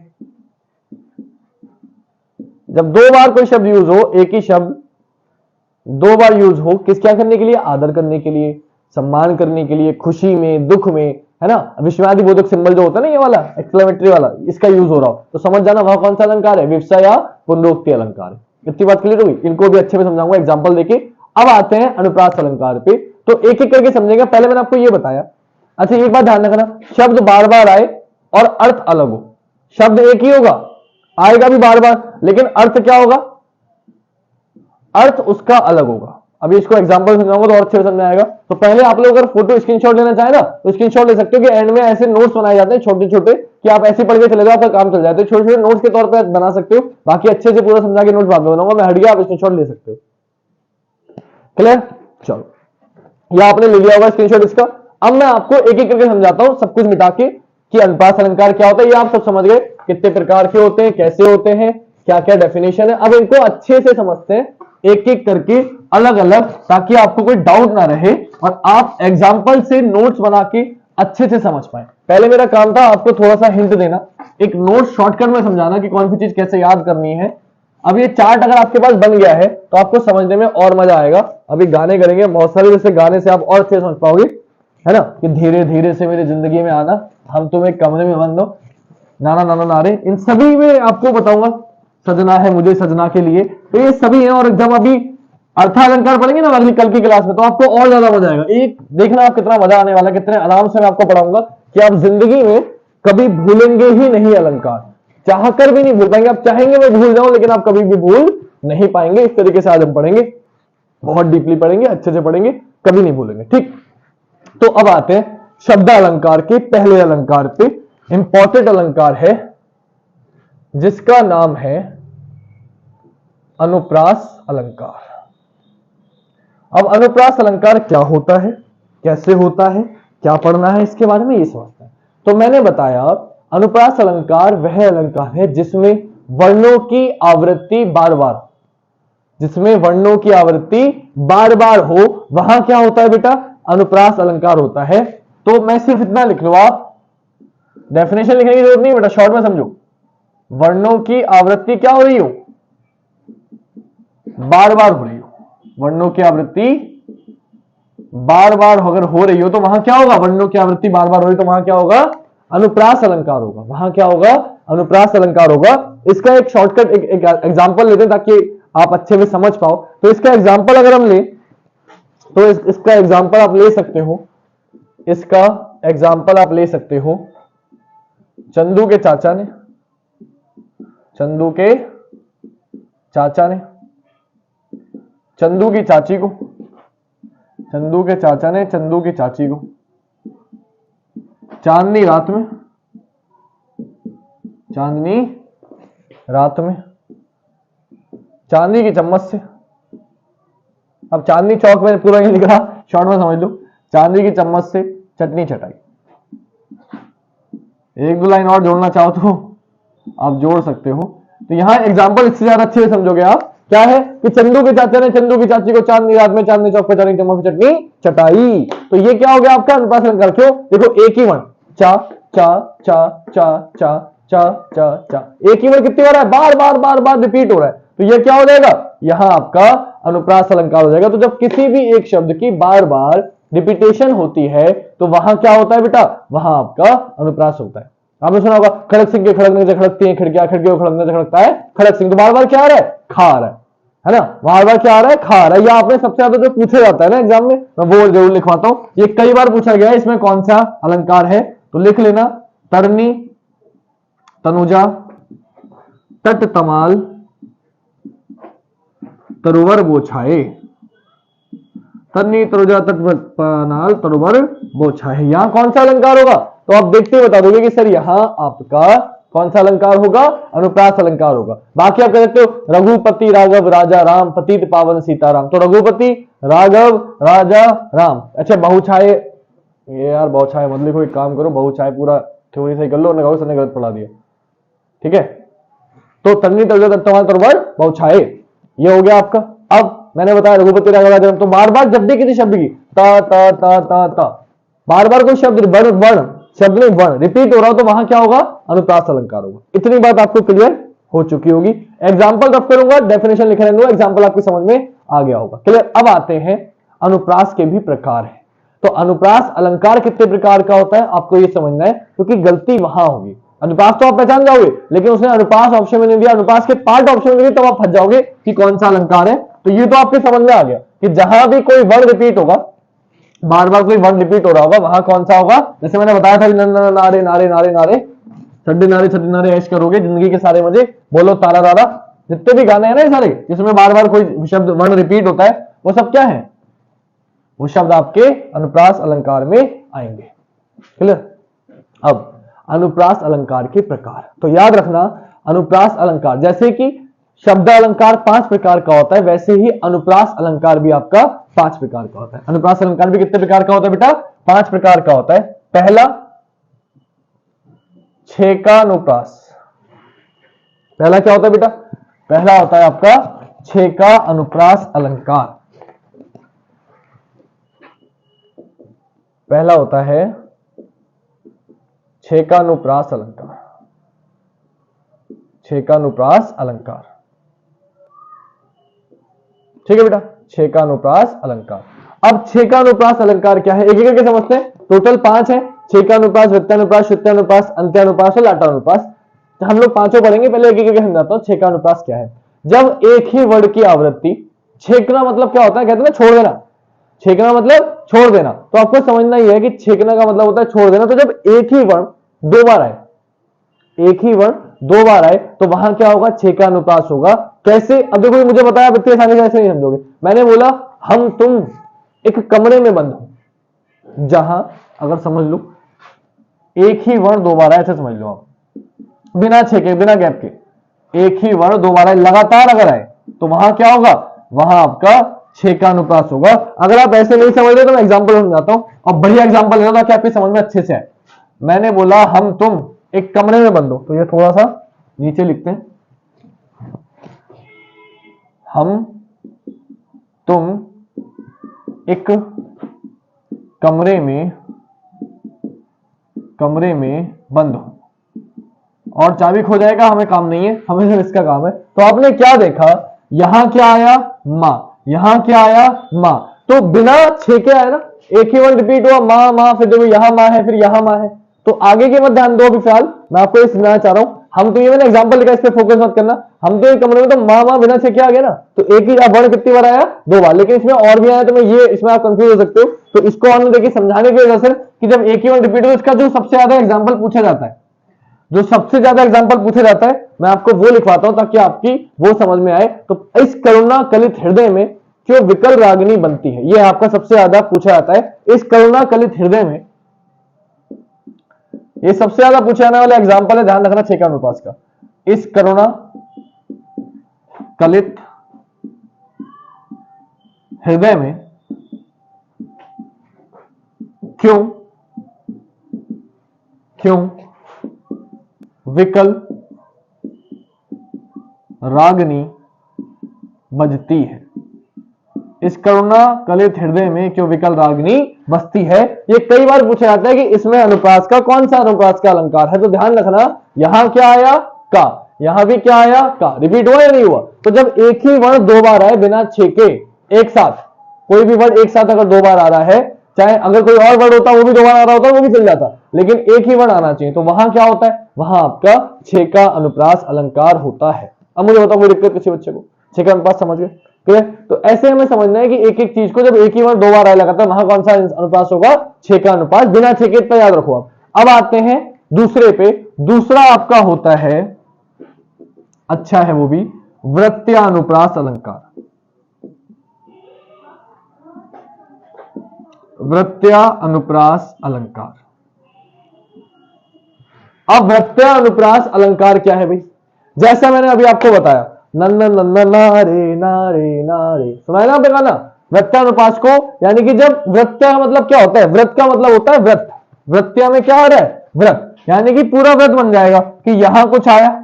जब दो बार कोई शब्द यूज हो, एक ही शब्द दो बार यूज हो, किस क्या करने के लिए? आदर करने के लिए, सम्मान करने के लिए, खुशी में, दुख में, है ना, विस्मयादि बोधक सिंबल जो होता है ना, ये वाला एक्सक्लेमेटरी वाला, इसका यूज हो रहा हो, तो समझ जाना वह कौन सा अलंकार है? विवक्षा या पुनरुक्ति अलंकार है। इतनी बात क्लियर होगी? इनको भी अच्छे में समझाऊंगा एग्जाम्पल देके। अब आते हैं अनुप्रास अलंकार पे, तो एक एक करके समझेंगे। पहले मैंने आपको ये बताया, अच्छा एक बात ध्यान रखना, शब्द बार बार आए और अर्थ अलग हो। शब्द एक ही होगा, आएगा भी बार बार, लेकिन अर्थ क्या होगा? अर्थ उसका अलग होगा। अभी इसको एग्जांपल समझाऊंगा तो और अच्छे से समझ में आएगा। तो पहले आप लोग अगर फोटो स्क्रीनशॉट लेना चाहे ना, तो स्क्रीनशॉट ले सकते हो, कि एंड में ऐसे नोट्स बनाए जाते हैं छोटे छोटे, कि आप ऐसे पढ़ के चले जाओ, आपका काम चल जाए। तो छोटे छोटे नोट्स के तौर पर बना सकते हो, बाकी अच्छे से पूरा समझा के नोट्स बाद में बनाऊंगा मैं, हट गया, आप स्क्रीनशॉट ले सकते हो। क्लियर? चलो, यह आपने ले लिया होगा स्क्रीनशॉट इसका। अब मैं आपको एक एक करके समझाता हूं, सब कुछ मिटा के, कि अनुप्रास अलंकार क्या होता है। ये आप सब समझ गए, कितने प्रकार के होते हैं, कैसे होते हैं, क्या क्या डेफिनेशन है। अब इनको अच्छे से समझते हैं एक एक करके, अलग अलग, ताकि आपको कोई डाउट ना रहे और आप एग्जाम्पल से नोट्स बना के अच्छे से समझ पाए। पहले मेरा काम था आपको थोड़ा सा हिंट देना, एक नोट शॉर्टकट में समझाना कि कौन सी चीज कैसे याद करनी है। अब ये चार्ट अगर आपके पास बन गया है तो आपको समझने में और मजा आएगा। अभी गाने करेंगे बहुत सारे, जैसे गाने से आप और अच्छे समझ पाओगे, है ना, कि धीरे धीरे से मेरी जिंदगी में आना, हम तुम एक कमरे में बंद हो, नाना नाना नारे, इन सभी में आपको बताऊंगा, सजना है मुझे सजना के लिए, तो ये सभी हैं। और जब अभी अर्थालंकार पढ़ेंगे ना अगली कल की क्लास में, तो आपको और ज्यादा मजा आएगा। एक देखना आप कितना मजा आने वाला है, कितने आराम से मैं आपको पढ़ाऊंगा कि आप जिंदगी में कभी भूलेंगे ही नहीं अलंकार, चाहकर भी नहीं भूल पाएंगे। आप चाहेंगे मैं भूल जाऊं, लेकिन आप कभी भी भूल नहीं पाएंगे। इस तरीके से आज हम पढ़ेंगे, बहुत डीपली पढ़ेंगे, अच्छे से पढ़ेंगे, कभी नहीं भूलेंगे। ठीक, तो अब आते हैं शब्द अलंकार के पहले अलंकार पे। इंपॉर्टेंट अलंकार है जिसका नाम है अनुप्रास अलंकार। अब अनुप्रास अलंकार क्या होता है, कैसे होता है, क्या पढ़ना है, इसके बारे में ये समझते हैं। तो मैंने बताया अनुप्रास अलंकार वह अलंकार है जिसमें वर्णों की आवृत्ति बार बार, जिसमें वर्णों की आवृत्ति बार बार हो, वहां क्या होता है बेटा? अनुप्रास अलंकार होता है। तो मैं सिर्फ इतना लिख लो, आप डेफिनेशन लिखने की जरूरत नहीं बेटा, शॉर्ट में समझो। वर्णों की आवृत्ति क्या हो रही हो? बार बार हो रही हो। वर्णों की आवृत्ति बार बार अगर हो रही हो तो वहां क्या होगा? वर्णों की आवृत्ति बार बार हो रही तो वहां क्या होगा? अनुप्रास अलंकार होगा। वहां क्या होगा? अनुप्रास अलंकार होगा। इसका एक शॉर्टकट एक एग्जांपल लेते हैं ताकि आप अच्छे में समझ पाओ। तो इसका एग्जांपल अगर हम ले तो इसका एग्जांपल आप ले सकते हो, इसका एग्जांपल आप ले सकते हो चंदू के चाचा ने, चंदू के चाचा ने चंदू की चाची को, चंदू के चाचा ने चंदू की चाची को चांदनी रात में, चांदनी रात में चांदी की चम्मच से, अब चांदनी चौक में पूरा नहीं लिख रहा, शॉर्ट में समझ लो, चांदी की चम्मच से चटनी चटाई। एक दो लाइन और जोड़ना चाहो तो आप जोड़ सकते हो। तो यहां एग्जांपल इससे ज्यादा अच्छे से समझोगे आप, क्या है कि चंदू के चाचा ने चंदू की चाची को चांदनी रात में चांदनी चौक पर चांदी की चम्मच से चटनी चटाई। तो ये क्या हो गया आपका अनुप्रास अलंकार। क्यों? देखो एक ही वर्ण चा चा चा चा चा चा चा चा, एक ही वर्ण कितनी बार है, बार बार बार बार रिपीट हो रहा है, तो ये क्या हो जाएगा, यहां आपका अनुप्रास अलंकार हो जाएगा। तो जब किसी भी एक शब्द की बार बार रिपीटेशन होती है तो वहां क्या होता है बेटा, वहां आपका अनुप्रास होता है। आपने सुना होगा खड़क सिंह के खड़कने से खड़कती है खिड़कियां, खिड़कियों को खड़कने से खड़कता है खड़क सिंह। तो बार बार क्या आ रहा है, खा आ रहा है ना, बार बार क्या आ रहा है, खा आ रहा है। या आपने सबसे ज्यादा जो पूछा जाता है ना एग्जाम में, मैं वो जरूर लिखवाता हूं, ये कई बार पूछा गया है, इसमें कौन सा अलंकार है, तो लिख लेना, तरनी तनुजा तट तमाल तरुवर बोछाए, तरनी तनुजा तट तमाल तरुवर बोछाए। यहां कौन सा अलंकार होगा, तो आप देखते हुए बता दोगे कि सर यहां आपका कौन सा अलंकार होगा, अनुप्रास अलंकार होगा। बाकी आप कह सकते हो रघुपति राघव राजा राम पतित पावन सीताराम, तो रघुपति राघव राजा राम। अच्छा बहुछाए, ये यार बहुछाए मत लिखो, एक काम करो बहुछाए पूरा थ्योरी सही कर लो, कहो सर ने गलत पढ़ा दिया, ठीक है। तो तन्नी तरुवर बहुछाए ये हो गया आपका। अब मैंने बताया रघुपति राघव राजा राम, तो बार बार जब भी किसी शब्द की ता ता ता ता ता बार बार कोई शब्द वर्ण वर्ण शब्द में वर्ण रिपीट हो रहा हो तो वहां क्या होगा, अनुप्रास अलंकार होगा। इतनी बात आपको क्लियर हो चुकी होगी। एग्जाम्पल रब करूंगा, डेफिनेशन लिख रहे एग्जाम्पल आपकी समझ में आ गया होगा, क्लियर। अब आते हैं अनुप्रास के भी प्रकार है। तो अनुप्रास अलंकार कितने प्रकार का होता है आपको ये समझना है, क्योंकि गलती वहां होगी। अनुप्रास तो आप पहचान जाओगे, लेकिन उसने अनुप्रास ऑप्शन में नहीं दिया, अनुप्रास के पार्ट ऑप्शन में दिया, तो आप फंस जाओगे कि कौन सा अलंकार है। तो ये तो आपके समझ में आ गया कि जहां भी कोई वर्ड रिपीट होगा, बार बार कोई वर्ड रिपीट हो रहा होगा, वहां कौन सा होगा। जैसे मैंने बताया था नारे नारे नारे नारे छड्डे नारे छड्डे नारे ऐश करोगे जिंदगी के सारे मजे, बोलो तारा तारा, जितने भी गाने हैं ना ये सारे जिसमें बार बार कोई शब्द वर्ण रिपीट होता है, वो सब क्या है, वो शब्द आपके अनुप्रास अलंकार में आएंगे, क्लियर। अब अनुप्रास अलंकार के प्रकार, तो याद रखना अनुप्रास अलंकार जैसे कि शब्द अलंकार 5 प्रकार का होता है, वैसे ही अनुप्रास अलंकार भी आपका 5 प्रकार का होता है। अनुप्रास अलंकार भी कितने प्रकार का होता है बेटा, 5 प्रकार का होता है। पहला छेकानुप्रास, पहला क्या होता है बेटा, पहला होता है आपका छेका अनुप्रास अलंकार। पहला होता है छेकानुप्रास अलंकार, छेकानुप्रास अलंकार, ठीक है बेटा, छेकानुप्रास अलंकार। अब छेकानुप्रास अलंकार क्या है, एक एक करके समझते हैं। टोटल 5 है, छेकानुप्रास, वृत्तानुप्रास, श्रुत्यानुप्रास, अंत्यानुप्रास और लाटानुप्रास। तो हम लोग पांचों पढ़ेंगे, पहले एक एक करके समझाता हूं। छेकानुप्रास क्या है, जब एक ही वर्ड की आवृत्ति, छेकना मतलब क्या होता है, कहते हैं ना छोड़ देना, छेकना मतलब छोड़ देना, तो आपको समझना ही है कि छेकना का मतलब होता है छोड़ देना। तो जब एक ही वर्ण 2 बार आए, एक ही वर्ण 2 बार आए तो वहां क्या होगा, छेकानुप्रास होगा। कैसे, अब देखो मुझे बताया इतनी आसानी से ऐसे नहीं समझोगे। मैंने बोला हम तुम एक कमरे में बंद हो, जहां अगर समझ लो एक ही वर्ण 2 बार आए, ऐसे समझ लो आप, बिना छेके बिना गैप के एक ही वर्ण 2 बार आए लगातार अगर आए तो वहां क्या होगा, वहां आपका छेकानुप्रास होगा। अगर आप ऐसे नहीं समझ रहे तो मैं एग्जांपल समझाता हूं, और बढ़िया एग्जांपल लेना ताकि आपकी समझ में अच्छे से आए। मैंने बोला हम तुम एक कमरे में बंद हो, तो ये थोड़ा सा नीचे लिखते हैं, हम तुम एक कमरे में बंद हो, और चाबी खो जाएगा, हमें काम नहीं है, हमें सिर्फ इसका काम है। तो आपने क्या देखा, यहां क्या आया, मां, यहां क्या आया, मां, तो बिना छेके आया ना, एक ही वर्ड रिपीट हुआ मां मां, फिर देखो यहां मां है, फिर यहां मां है। तो आगे के मत ध्यान दो, अभी फिलहाल मैं आपको ये समझाना चाह रहा हूं। हम तो ये मैंने एग्जांपल लिखा, इस पे फोकस मत करना। हम तो एक कमरे में तो मां मां बिना छेके आ गया ना, तो एक ही वर्ड कितनी बार आया, 2 बार, लेकिन इसमें और भी आया, तो मैं ये इसमें आप कंफ्यूज हो सकते हो। तो इसको हमने देखिए समझाने की वजह से कि जब एक ही वर्ड रिपीट हो, इसका जो सबसे ज्यादा एग्जाम्पल पूछा जाता है, जो सबसे ज्यादा एग्जाम्पल पूछा जाता है मैं आपको वो लिखवाता हूं ताकि आपकी वो समझ में आए। तो इस करुणा कलित हृदय में क्यों विकल रागिनी बनती है, ये आपका सबसे ज्यादा पूछा जाता है। इस करुणा कलित हृदय में, ये सबसे ज्यादा पूछे जाने वाला एग्जाम्पल है, ध्यान रखना 6 का अनुपात का। इस करुणा कलित हृदय में क्यों विकल रागिनी बजती है। इस करुणा कलित हृदय में क्यों विकल रागिनी बसती है, ये कई बार पूछा जाता है कि इसमें अनुप्रास का कौन सा अनुप्रास का अलंकार है। तो ध्यान रखना, यहां क्या आया का, यहां भी क्या आया का, रिपीट हुआ या नहीं हुआ। तो जब एक ही वर्ण 2 बार आए बिना छेके एक साथ, कोई भी वर्ड एक साथ अगर 2 बार आ रहा है, चाहे अगर कोई और वर्ड होता वो भी 2 बार आ रहा होता वो भी चल जाता, लेकिन एक ही वर्ड आना चाहिए, तो वहां क्या होता है, वहां आपका 6 का अनुप्रास अलंकार होता है। अब मुझे बताओ कोई दिक्कत किसी बच्चे को, 6 का अनुप्रास समझ गए, ठीक है। तो ऐसे हमें समझना है कि एक एक चीज को जब एक ही वर्ड 2 बार आए लगातार, वहां कौन सा अनुप्रास होगा, 6 का अनुप्रास, बिना छेके इतना याद रखो आप। अब आते हैं दूसरे पे, दूसरा आपका होता है, अच्छा है वो भी, वृत्यानुप्रास अलंकार। वृत्यानुप्रास अलंकार। अब वृत्यानुप्रास अलंकार क्या है भाई, जैसा मैंने अभी आपको बताया, नन्ना नन्ना नारे नारे नारे, सुनाया ना आपने गाना वृत्यानुप्रास को, यानी कि जब वृत्या का मतलब क्या होता है, व्रत का मतलब होता है व्रत, वृत्या में क्या आ रहा है व्रत, यानी कि पूरा व्रत बन जाएगा कि यहां कुछ आया,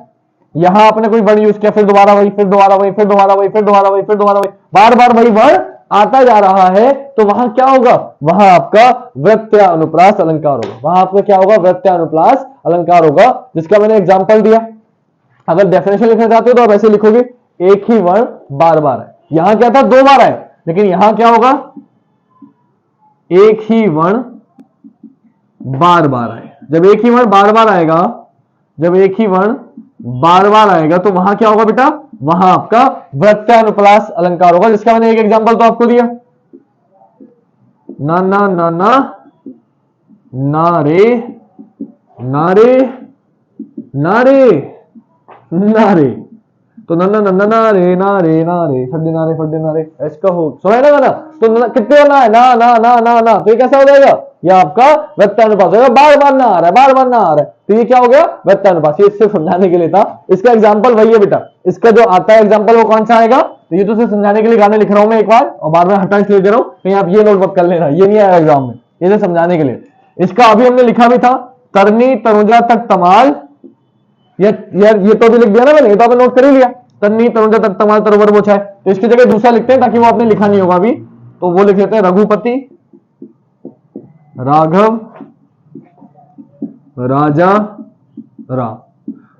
यहां आपने कोई वर्ड यूज किया, फिर दोबारा वही, फिर दोबारा वही, फिर दोबारा वही, फिर दोबारा वही, फिर दोबारा वही, बार बार वही वर्ड आता जा रहा है, तो वहां क्या होगा, वहां आपका वृत्यानुप्रास अलंकार होगा। वहां आपका क्या होगा, वृत्यानुप्रास अलंकार होगा, जिसका मैंने एग्जांपल दिया। अगर डेफिनेशन लिखना चाहते हो तो आप ऐसे लिखोगे, एक ही वर्ण बार बार है, यहां क्या था 2 बार है, लेकिन यहां क्या होगा, एक ही वर्ण बार बार आए। जब एक ही वर्ण बार बार आएगा, जब एक ही वर्ण बार बार आएगा, तो वहां क्या होगा बेटा, वहां आपका वृत्यानुप्रास अलंकार होगा, जिसका मैंने एक एग्जांपल तो आपको दिया, ना ना ना ना नारे नारे नारे नारे, तो नन्ना नन्ना नारे नारे नारे, फड्डे नारे फड्डे नारे, इसका हो सुना है ना गाना, तो कितने ना है, ना ना ना ना ना, तो ये कैसा हो जाएगा, ये आपका वृत्यानुप्रास होगा, बार बार ना आ रहा है, बार बार ना आ रहा है, तो ये क्या हो गया वृत्यानुप्रास। ये इससे समझाने के लिए था, इसका एग्जांपल वही है बेटा, इसका जो आता है एग्जांपल वो कौन सा आएगा, तो ये तो सिर्फ समझाने के लिए गाने लिख रहा हूं मैं एक बार, और बार बार हटा इसलिए दे रहा हूं कहीं आप ये नोट मत कर लेना, ये नहीं आया एग्जाम में, ये तो समझाने के लिए। इसका अभी हमने लिखा भी था, तरनी तनुजा तक तमाल, ये तो भी लिख दिया ना मैंने, ये तो आपने नोट कर ही लिया, तन्नी तनुजा तक तमाल तरोवर बोछा है, तो इसकी जगह दूसरा लिखते हैं ताकि वो आपने लिखा नहीं होगा अभी, तो वो लिख लेते हैं, रघुपति राघव राजा राम,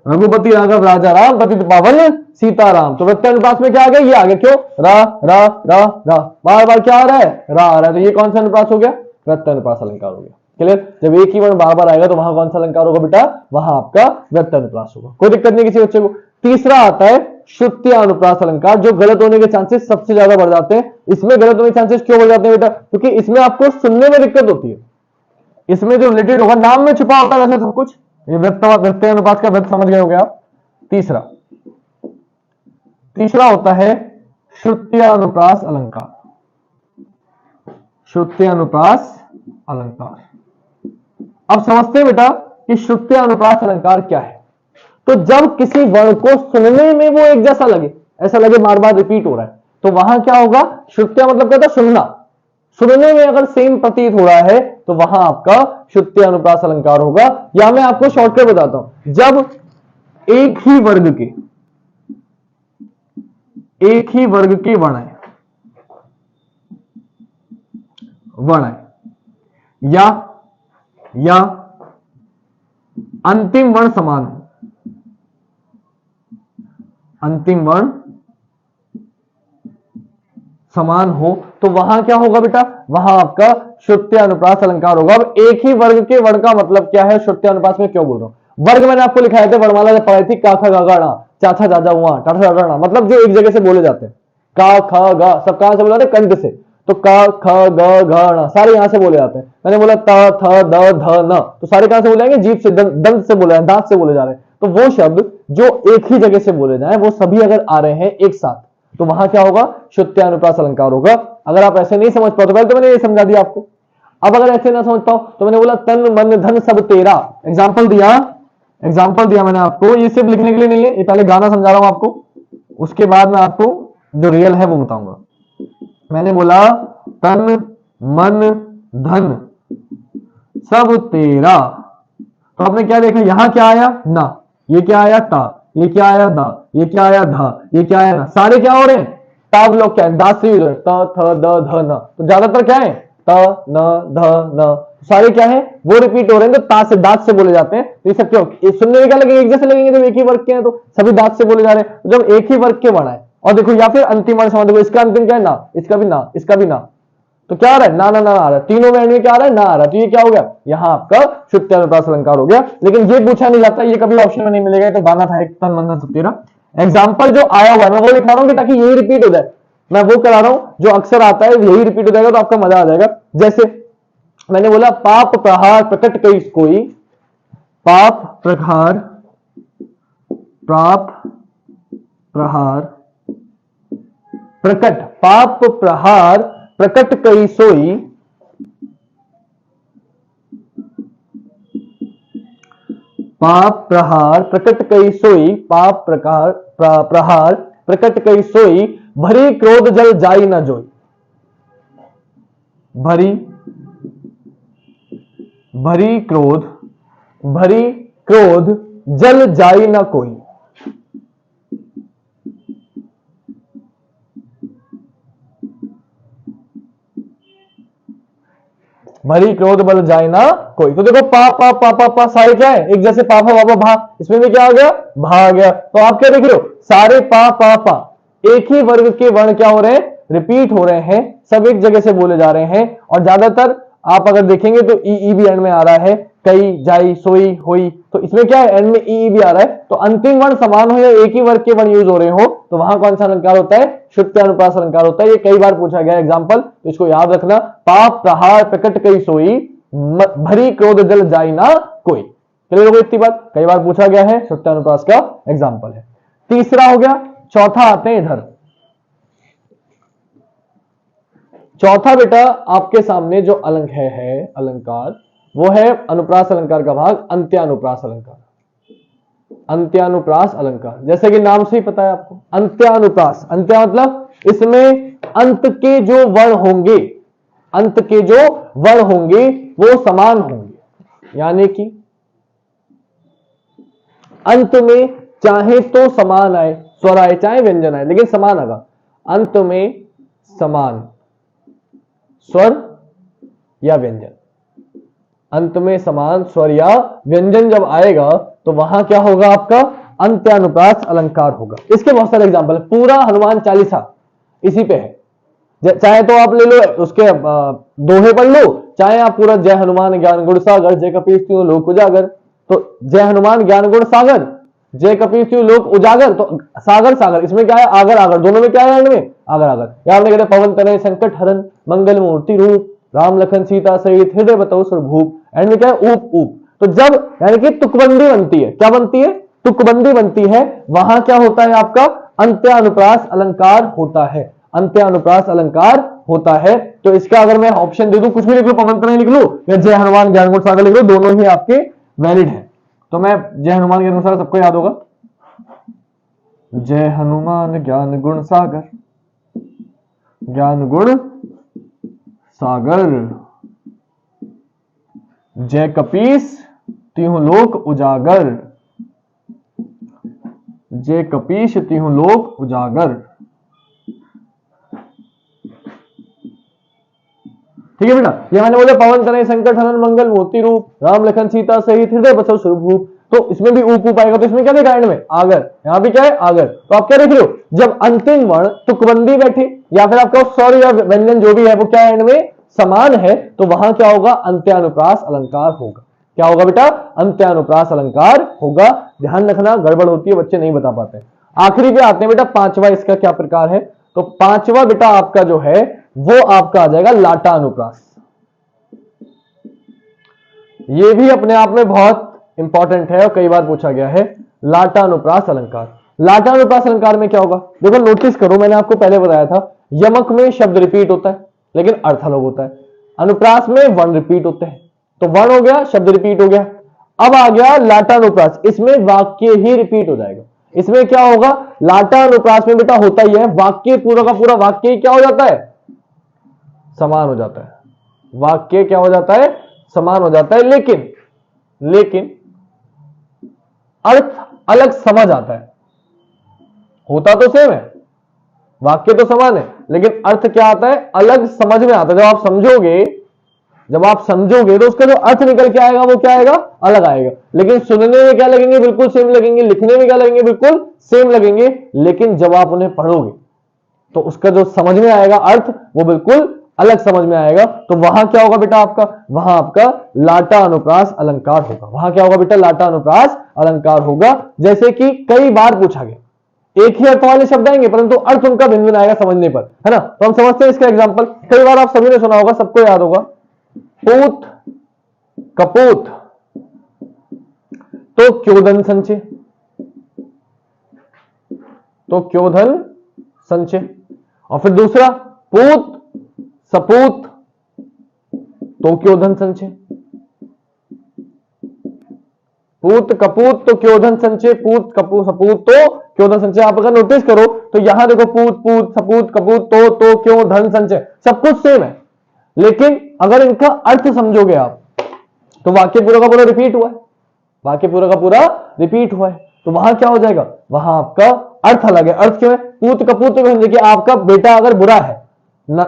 रघुपति राघव राजा राम, पतित पावन सीताराम। तो वृत्यानुप्रास में क्या आ गया, ये आ गया, क्यों, रा रा रा रा, बार बार क्या आ रहा है, रा आ रहा है, तो ये कौन सा अनुप्रास हो गया, वृत्यानुप्रास अलंकार हो गया। क्लियर, जब एक ही वर्ण बार बार आएगा तो वहां कौन सा अलंकार होगा बेटा, वहां आपका वृत्यानुप्रास होगा, कोई दिक्कत नहीं किसी बच्चे को। तीसरा आता है श्रुत्यानुप्रास अलंकार, जो गलत होने के चांसेस सबसे ज्यादा बढ़ जाते हैं। इसमें गलत होने के चांसेस क्यों बढ़ जाते हैं बेटा, क्योंकि इसमें आपको सुनने में दिक्कत होती है, इसमें जो रिलेटेड होगा नाम में छुपा होता है वैसे सब कुछ, ये वृत्यानुप्रास का वृत्त समझ गए होंगे आप। तीसरा होता है श्रुत्यानुप्रास अलंकार, श्रुत्यानुप्रास अलंकार। अब समझते हैं बेटा कि श्रुत्यानुप्रास अलंकार क्या है। तो जब किसी वर्ण को सुनने में वो एक जैसा लगे, ऐसा लगे बार बार रिपीट हो रहा है, तो वहां क्या होगा, श्रुत्या मतलब क्या था, सुनना, सुनने में अगर सेम प्रतीत हो रहा है तो वहां आपका श्रुत्यानुप्रास अलंकार होगा। या मैं आपको शॉर्टकट बताता हूं, जब एक ही वर्ग के वर्ण है या अंतिम वर्ण समान हो, अंतिम वर्ण समान हो, तो वहां क्या होगा बेटा, वहां आपका श्रुत्यानुप्रास अलंकार होगा। अब एक ही वर्ग के वर्ण का मतलब क्या है, श्रुत्यानुप्रास में क्यों बोल रहा हूं, वर्ग मैंने आपको लिखाए थे वर्णमाला जब पढ़ाई थी, का खा गा गा, चाचा जाजा हुआ, टाटा टाटा, मतलब जो एक जगह से बोले जाते हैं, का खा गा, सब कहां से बोले जाते हैं, कंठ से। तो क ख ग घ ण सारे यहां से बोले जाते हैं। मैंने बोला त थ द ध न, तो सारे कहां से बोले जाएंगे? जीभ से, दंत से बोले, दांत से बोले जा रहे हैं। तो वो शब्द जो एक ही जगह से बोले जाए वो सभी अगर आ रहे हैं एक साथ, तो वहां क्या होगा? श्रुत्यानुप्रास अलंकार होगा। अगर आप ऐसे नहीं समझ पाओ तो पहले तो मैंने ये समझा दिया आपको। अब अगर ऐसे ना समझ पाओ तो मैंने बोला तन मन धन सब तेरा, एग्जाम्पल दिया मैंने आपको। ये सिर्फ लिखने के लिए नहीं है, ये पहले गाना समझा रहा हूं आपको, उसके बाद मैं आपको जो रियल है वो बताऊंगा। मैंने बोला तन मन धन सब तेरा, तो आपने क्या देखा? यहां क्या आया? ना। ये क्या आया? ता। ये क्या आया? दा। ये क्या आया? धा। ये क्या आया? ना। सारे क्या हो रहे हैं? ताब लोग क्या है? दास से त थ द ध न, तो ज्यादातर क्या है? त न ध न, सारे क्या है? वो रिपीट हो रहे हैं, तो ता से, दांत से बोले जाते हैं। तो ये सब क्यों? सुनने में क्या लगेगा? एक जैसे लगेंगे जब एक ही वर्ग के हैं, तो सभी दांत से बोले जा रहे हैं। जब एक ही वर्ग के वर्ण है, और देखो या फिर अंतिम वर्ण समझ, देखो इसका अंतिम क्या है? ना, इसका भी ना, इसका भी ना, तो क्या आ रहा है? ना ना ना आ रहा है, तीनों में क्या आ रहा है? ना आ रहा है। तो ये क्या हो गया? यहां आपका श्रुत्यानुप्रास अलंकार हो गया। लेकिन ये पूछा नहीं जाता, ये कभी ऑप्शन में नहीं मिलेगा, तो गाना था एक तन मन धन सब तेरा। एग्जाम्पल जो आया हुआ है मैं वो लिखा रहा हूं ताकि यही रिपीट हो जाए। मैं वो करा रहा हूं जो अक्सर आता है, यही रिपीट हो जाएगा तो आपका मजा आ जाएगा। जैसे मैंने बोला पाप प्रहार प्रकट कई कोई, पाप प्रहार, पाप प्रहार प्रकट, पाप प्रहार प्रकट कई सोई, पाप प्रहार प्रकट कई सोई, पाप प्रहार प्रहार प्रकट कई सोई, भरी क्रोध जल जाई न जोई, भरी क्रोध जल जाई न कोई। भरी क्रोध बल जाए ना कोई। तो देखो पा पा पा पा पा सारे क्या है? एक जैसे पापा पापा भा, इसमें भी क्या आ गया? भा आ गया। तो आप क्या देख रहे हो? सारे पा पा पा एक ही वर्ग के वर्ण क्या हो रहे हैं? रिपीट हो रहे हैं, सब एक जगह से बोले जा रहे हैं। और ज्यादातर आप अगर देखेंगे तो ई भी एंड में आ रहा है, कई जाई सोई होई, तो इसमें क्या है? एंड में ई भी आ रहा है। तो अंतिम वर्ण समान हो या एक ही वर्ग के वर्ण यूज हो रहे हो, तो वहां कौन सा अलंकार होता है? श्रुत्यानुप्रास अलंकार होता है। ये कई बार पूछा गया एग्जाम्पल, तो इसको याद रखना। पाप प्रहार प्रकट कई सोई, भरी क्रोध जल जाई ना कोई। चलिए लोगों इतनी बात कई बार पूछा गया है, श्रुत्यानुप्रास का एग्जाम्पल है। तीसरा हो गया। चौथा आते हैं इधर। चौथा बेटा आपके सामने जो है अलंकार, वो है अनुप्रास अलंकार का भाग अंत्यानुप्रास अलंकार। अंत्यानुप्रास अलंकार, जैसे कि नाम से ही पता है आपको, अंत्यानुप्रास, अंत्या मतलब इसमें अंत के जो वर्ण होंगे, अंत के जो वर्ण होंगे वो समान होंगे। यानी कि अंत में चाहे तो समान आए, स्वर आए चाहे व्यंजन आए, लेकिन समान आएगा। अंत में समान स्वर या व्यंजन, अंत में समान स्वर या व्यंजन जब आएगा तो वहां क्या होगा? आपका अंत्यानुप्रास अलंकार होगा। इसके बहुत सारे एग्जांपल है, पूरा हनुमान चालीसा इसी पे है। चाहे तो आप ले लो उसके दोहे पढ़ लो, चाहे आप पूरा जय हनुमान ज्ञान गुण सागर जय कपीस त्यों लोक उजागर, तो जय हनुमान ज्ञान गुण सागर, जय कपीस त्यों लोक उजागर, तो सागर सागर, इसमें क्या है? आगर आगर, दोनों में क्या है? एंड में आगर आगर। या आपने कहते पवन तनय संकट हरण मंगल मूर्ति रूप राम लखन सीता सहित हृदय बताओ स्वरूप, एंड में क्या है? ऊप ऊप। तो जब यानी कि तुकबंदी बनती है, क्या बनती है? तुकबंदी बनती है, वहां क्या होता है? आपका अंत्यानुप्रास अलंकार होता है, अंत्यानुप्रास अलंकार होता है। तो इसका अगर मैं ऑप्शन दे दूं, कुछ भी लिख लो, पवन तनय लिख लो या जय हनुमान ज्ञान गुण सागर लिख लो, दोनों ही आपके वैलिड है। तो मैं जय हनुमान ज्ञान गुण सागर सबको याद होगा, जय हनुमान ज्ञान गुण सागर, ज्ञान गुण सागर, जय कपीस तिहु लोक उजागर, जय कपीश तिहु लोक उजागर। ठीक है बेटा, ये मैंने बोला पवन तनय संकट हरण मंगल मोती रूप राम लखन सीता सहित हृदय बसव स्वरूप, तो इसमें भी ऊप आएगा, तो इसमें क्या देखा? एंड में आगर, यहां भी क्या है? आगर। तो आप क्या देख रहे हो? जब अंतिम वर्ण तुकबंदी बैठे या फिर आपका स्वर या व्यंजन जो भी है वो क्या एंड में समान है, तो वहां क्या होगा? अंत्यानुप्रास अलंकार होगा। क्या होगा बेटा? अंत्यानुप्रास अलंकार होगा। ध्यान रखना, गड़बड़ होती है, बच्चे नहीं बता पाते। आखिरी पे आते हैं बेटा, पांचवा इसका क्या प्रकार है? तो पांचवा बेटा आपका जो है वो आपका आ जाएगा लाटा अनुप्रास। ये भी अपने आप में बहुत इंपॉर्टेंट है और कई बार पूछा गया है। लाटा अनुप्रास अलंकार, लाटा अनुप्रास अलंकार में क्या होगा, देखो नोटिस करो, मैंने आपको पहले बताया था यमक में शब्द रिपीट होता है लेकिन अर्थ अलग होता है, अनुप्रास में वर्ण रिपीट होते हैं, तो वर्ण हो गया, शब्द रिपीट हो गया। अब आ गया लाटा अनुप्रास, इसमें वाक्य ही रिपीट हो जाएगा। इसमें क्या होगा, लाटा अनुप्रास में बेटा होता ही है वाक्य पूरा का पूरा वाक्य ही क्या हो जाता है, समान हो जाता है, वाक्य क्या हो जाता है, समान हो जाता है, लेकिन अर्थ अलग समझ आता है। होता तो सेम है, वाक्य तो समान है, लेकिन अर्थ क्या आता है, अलग समझ में आता है। जब आप समझोगे तो उसका जो अर्थ निकल के आएगा वो क्या आएगा, अलग आएगा। लेकिन सुनने में क्या लगेंगे, बिल्कुल सेम लगेंगे, लिखने में क्या लगेंगे, बिल्कुल सेम लगेंगे, लेकिन जब आप उन्हें पढ़ोगे तो उसका जो समझ में आएगा अर्थ वो बिल्कुल अलग समझ में आएगा। तो वहां क्या होगा बेटा आपका, वहां आपका लाटा अनुप्रास अलंकार होगा। वहां क्या होगा बेटा, लाटा अनुप्रास अलंकार होगा। जैसे कि कई बार पूछा गया, एक ही अर्थ वाले शब्द आएंगे परंतु अर्थ उनका भिन्न भिन्न आएगा समझने पर, है ना। तो हम समझते हैं इसका एग्जांपल, कई बार आप सभी ने सुना होगा, सबको याद होगा, पूत कपूत तो क्योधन संचय, तो क्योधन संचय। और फिर दूसरा, पूत सपूत तो क्योधन संचय, पूत कपूत तो क्योधन संचय, पूत कपूत सपूत तो क्योधन संचय। आप अगर नोटिस करो तो यहां देखो, पूत पूत सपूत कपूत तो क्योधन संचय, सब कुछ सेम है, लेकिन अगर इनका अर्थ समझोगे आप तो वाक्य पूरा का पूरा रिपीट हुआ है, वाक्य पूरा का पूरा रिपीट हुआ है। तो वहां क्या हो जाएगा, वहां आपका अर्थ अलग है। अर्थ क्यों है, पूत कपूत तो देखिए आपका बेटा अगर बुरा है,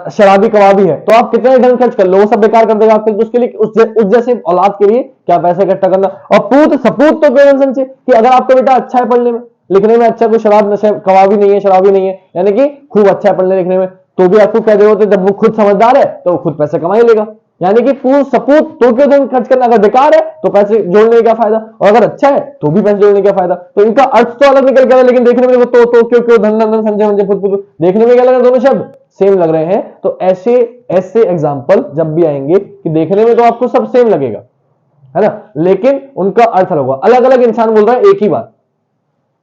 शराबी कबाबी है, तो आप कितने धन खर्च कर लो, वो सब बेकार कर देगा आपके, तो उसके लिए उस जैसे औलाद के लिए क्या पैसे इकट्ठा करना। और पूत सपूत तो क्यों संचय, कि अगर आपका बेटा अच्छा है पढ़ने में लिखने में, अच्छा, कोई शराब नशे कबाबी नहीं है, शराबी नहीं है, यानी कि खूब अच्छा है पढ़ने लिखने में, तो भी आपको कह रहे होते जब वो खुद समझदार है तो वो खुद पैसे कमा ही लेगा। यानी कि पूत सपूत तो क्यों धन खर्च करना, अगर बेकार है तो पैसे जोड़ने का फायदा, और अगर अच्छा है तो भी पैसे जोड़ने का फायदा। तो इनका अर्थ तो अलग निकल गया, लेकिन देखने में तो क्यों धन धन संजय संजय फुट फुट, देखने में क्या लग रहा है, दोनों शब्द सेम लग रहे हैं। तो ऐसे एग्जाम्पल जब भी आएंगे कि देखने में तो आपको सब सेम लगेगा, है ना, लेकिन उनका अर्थ अलग होगा। अलग अलग इंसान बोल रहा है एक ही बात,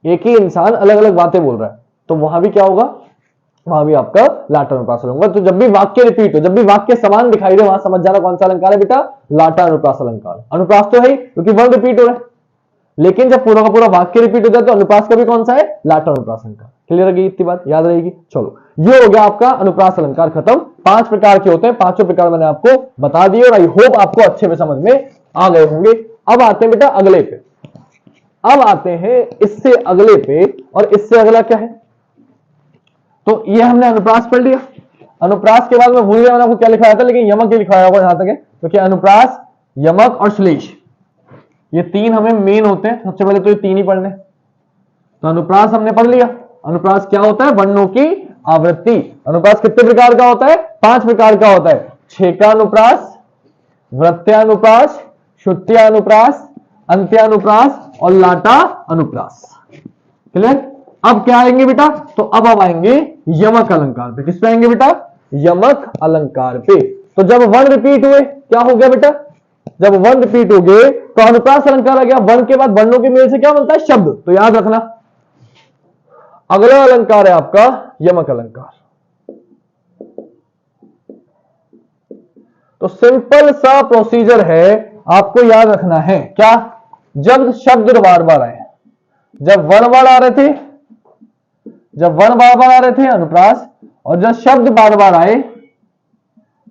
एक ही इंसान अलग अलग बातें बोल रहा है, तो वहां भी क्या होगा, वहां भी आपका लाटा अनुप्रास होगा। तो जब भी वाक्य रिपीट हो, जब भी वाक्य समान दिखाई दे, वहां समझ जाना कौन सा अलंकार है बेटा, लाटा अनुप्रास अलंकार। अनुप्रास तो है क्योंकि वर्ण रिपीट हो रहा है, लेकिन जब पूरा का पूरा वाक्य रिपीट हो जाए तो अनुप्रास का भी कौन सा है, लाटा अनुप्रास अलंकार। क्लियर रहेगी, इतनी बात याद रहेगी। चलो, ये हो गया आपका अनुप्रास अलंकार खत्म। 5 प्रकार के होते हैं, 5 प्रकार मैंने आपको बता दिए और आई होप आपको अच्छे से समझ में आ गए होंगे। अब आते हैं बेटा अगले पे, अब आते हैं इससे अगले पे, और इससे अगला क्या है, तो ये हमने अनुप्रास पढ़ लिया। अनुप्रास के बाद मैं भूल गया मैंने आपको क्या लिखाया था, लेकिन यमक ही लिखाया होगा जहां तक है, तो क्या अनुप्रास, यमक और श्लेष, ये 3 हमें मेन होते हैं। सबसे पहले तो ये 3 ही पढ़ने। तो अनुप्रास हमने पढ़ लिया। अनुप्रास क्या होता है, वर्णों की आवृत्ति। अनुप्रास कितने प्रकार का होता है, 5 प्रकार का होता है। छेकानुप्रास, वृत्त्यानुप्रास, श्रुत्यानुप्रास, अंत्यानुप्रास और लाटा अनुप्रास। क्लियर। अब क्या आएंगे बेटा, तो अब आएंगे यमक अलंकार पे। किस पे आएंगे बेटा, यमक अलंकार पे। तो जब वर्ण रिपीट हुए क्या हो गया बेटा, जब वर्ण रिपीट हो गए तो अनुप्रास अलंकार आ गया। वर्ण के बाद वर्णों के मेल से क्या बनता है, शब्द। तो याद रखना, अगला अलंकार है आपका यमक अलंकार। तो सिंपल सा प्रोसीजर है, आपको याद रखना है क्या, जब शब्द बार बार आए, जब वर्ण बार आ रहे थे, जब वर्ण बार बार आ रहे थे अनुप्रास, और जब शब्द बार बार आए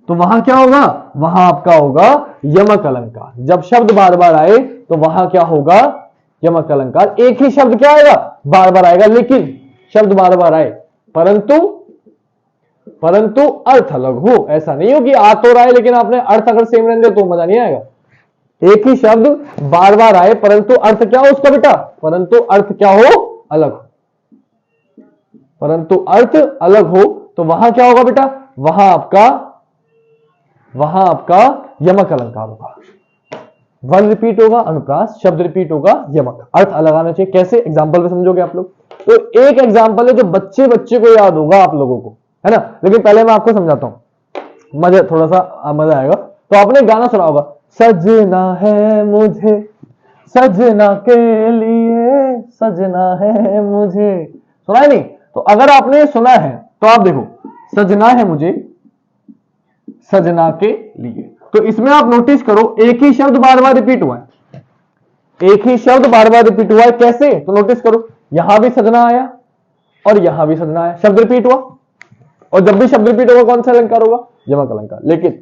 तो वहां क्या होगा, वहां आपका होगा यमक अलंकार। जब शब्द बार बार आए तो वहां क्या होगा, यमक अलंकार। एक ही शब्द क्या आएगा, बार बार आएगा, लेकिन शब्द बार बार आए परंतु अर्थ अलग हो। ऐसा नहीं हो कि आ तो रहा है लेकिन आपने अर्थ अगर सेम रहेंगे तो मजा नहीं आएगा। एक ही शब्द बार बार आए परंतु अर्थ क्या हो उसका बेटा, परंतु अर्थ क्या हो, अलग हो, परंतु अर्थ अलग हो। तो वहां क्या होगा बेटा, वहां आपका यमक अलंकार होगा। वर्ण रिपीट होगा अनुप्रास, शब्द रिपीट होगा यमक, अर्थ अलग आना चाहिए। कैसे, एग्जांपल में समझोगे आप लोग। तो एक एग्जांपल है जो बच्चे को याद होगा आप लोगों को, है ना। लेकिन पहले मैं आपको समझाता हूं, मजा थोड़ा सा मजा आएगा। तो आपने गाना सुना होगा, सजना है मुझे सजना के लिए सजना है मुझे, सुना है नहीं? तो अगर आपने सुना है तो आप देखो, सजना है मुझे सजना के लिए, तो इसमें आप नोटिस करो एक ही शब्द बार बार रिपीट हुआ है, एक ही शब्द बार बार रिपीट हुआ है। कैसे? तो नोटिस करो, यहां भी सजना आया और यहां भी सजना आया, शब्द रिपीट हुआ। और जब भी शब्द रिपीट होगा कौन सा अलंकार होगा? यमक अलंकार। लेकिन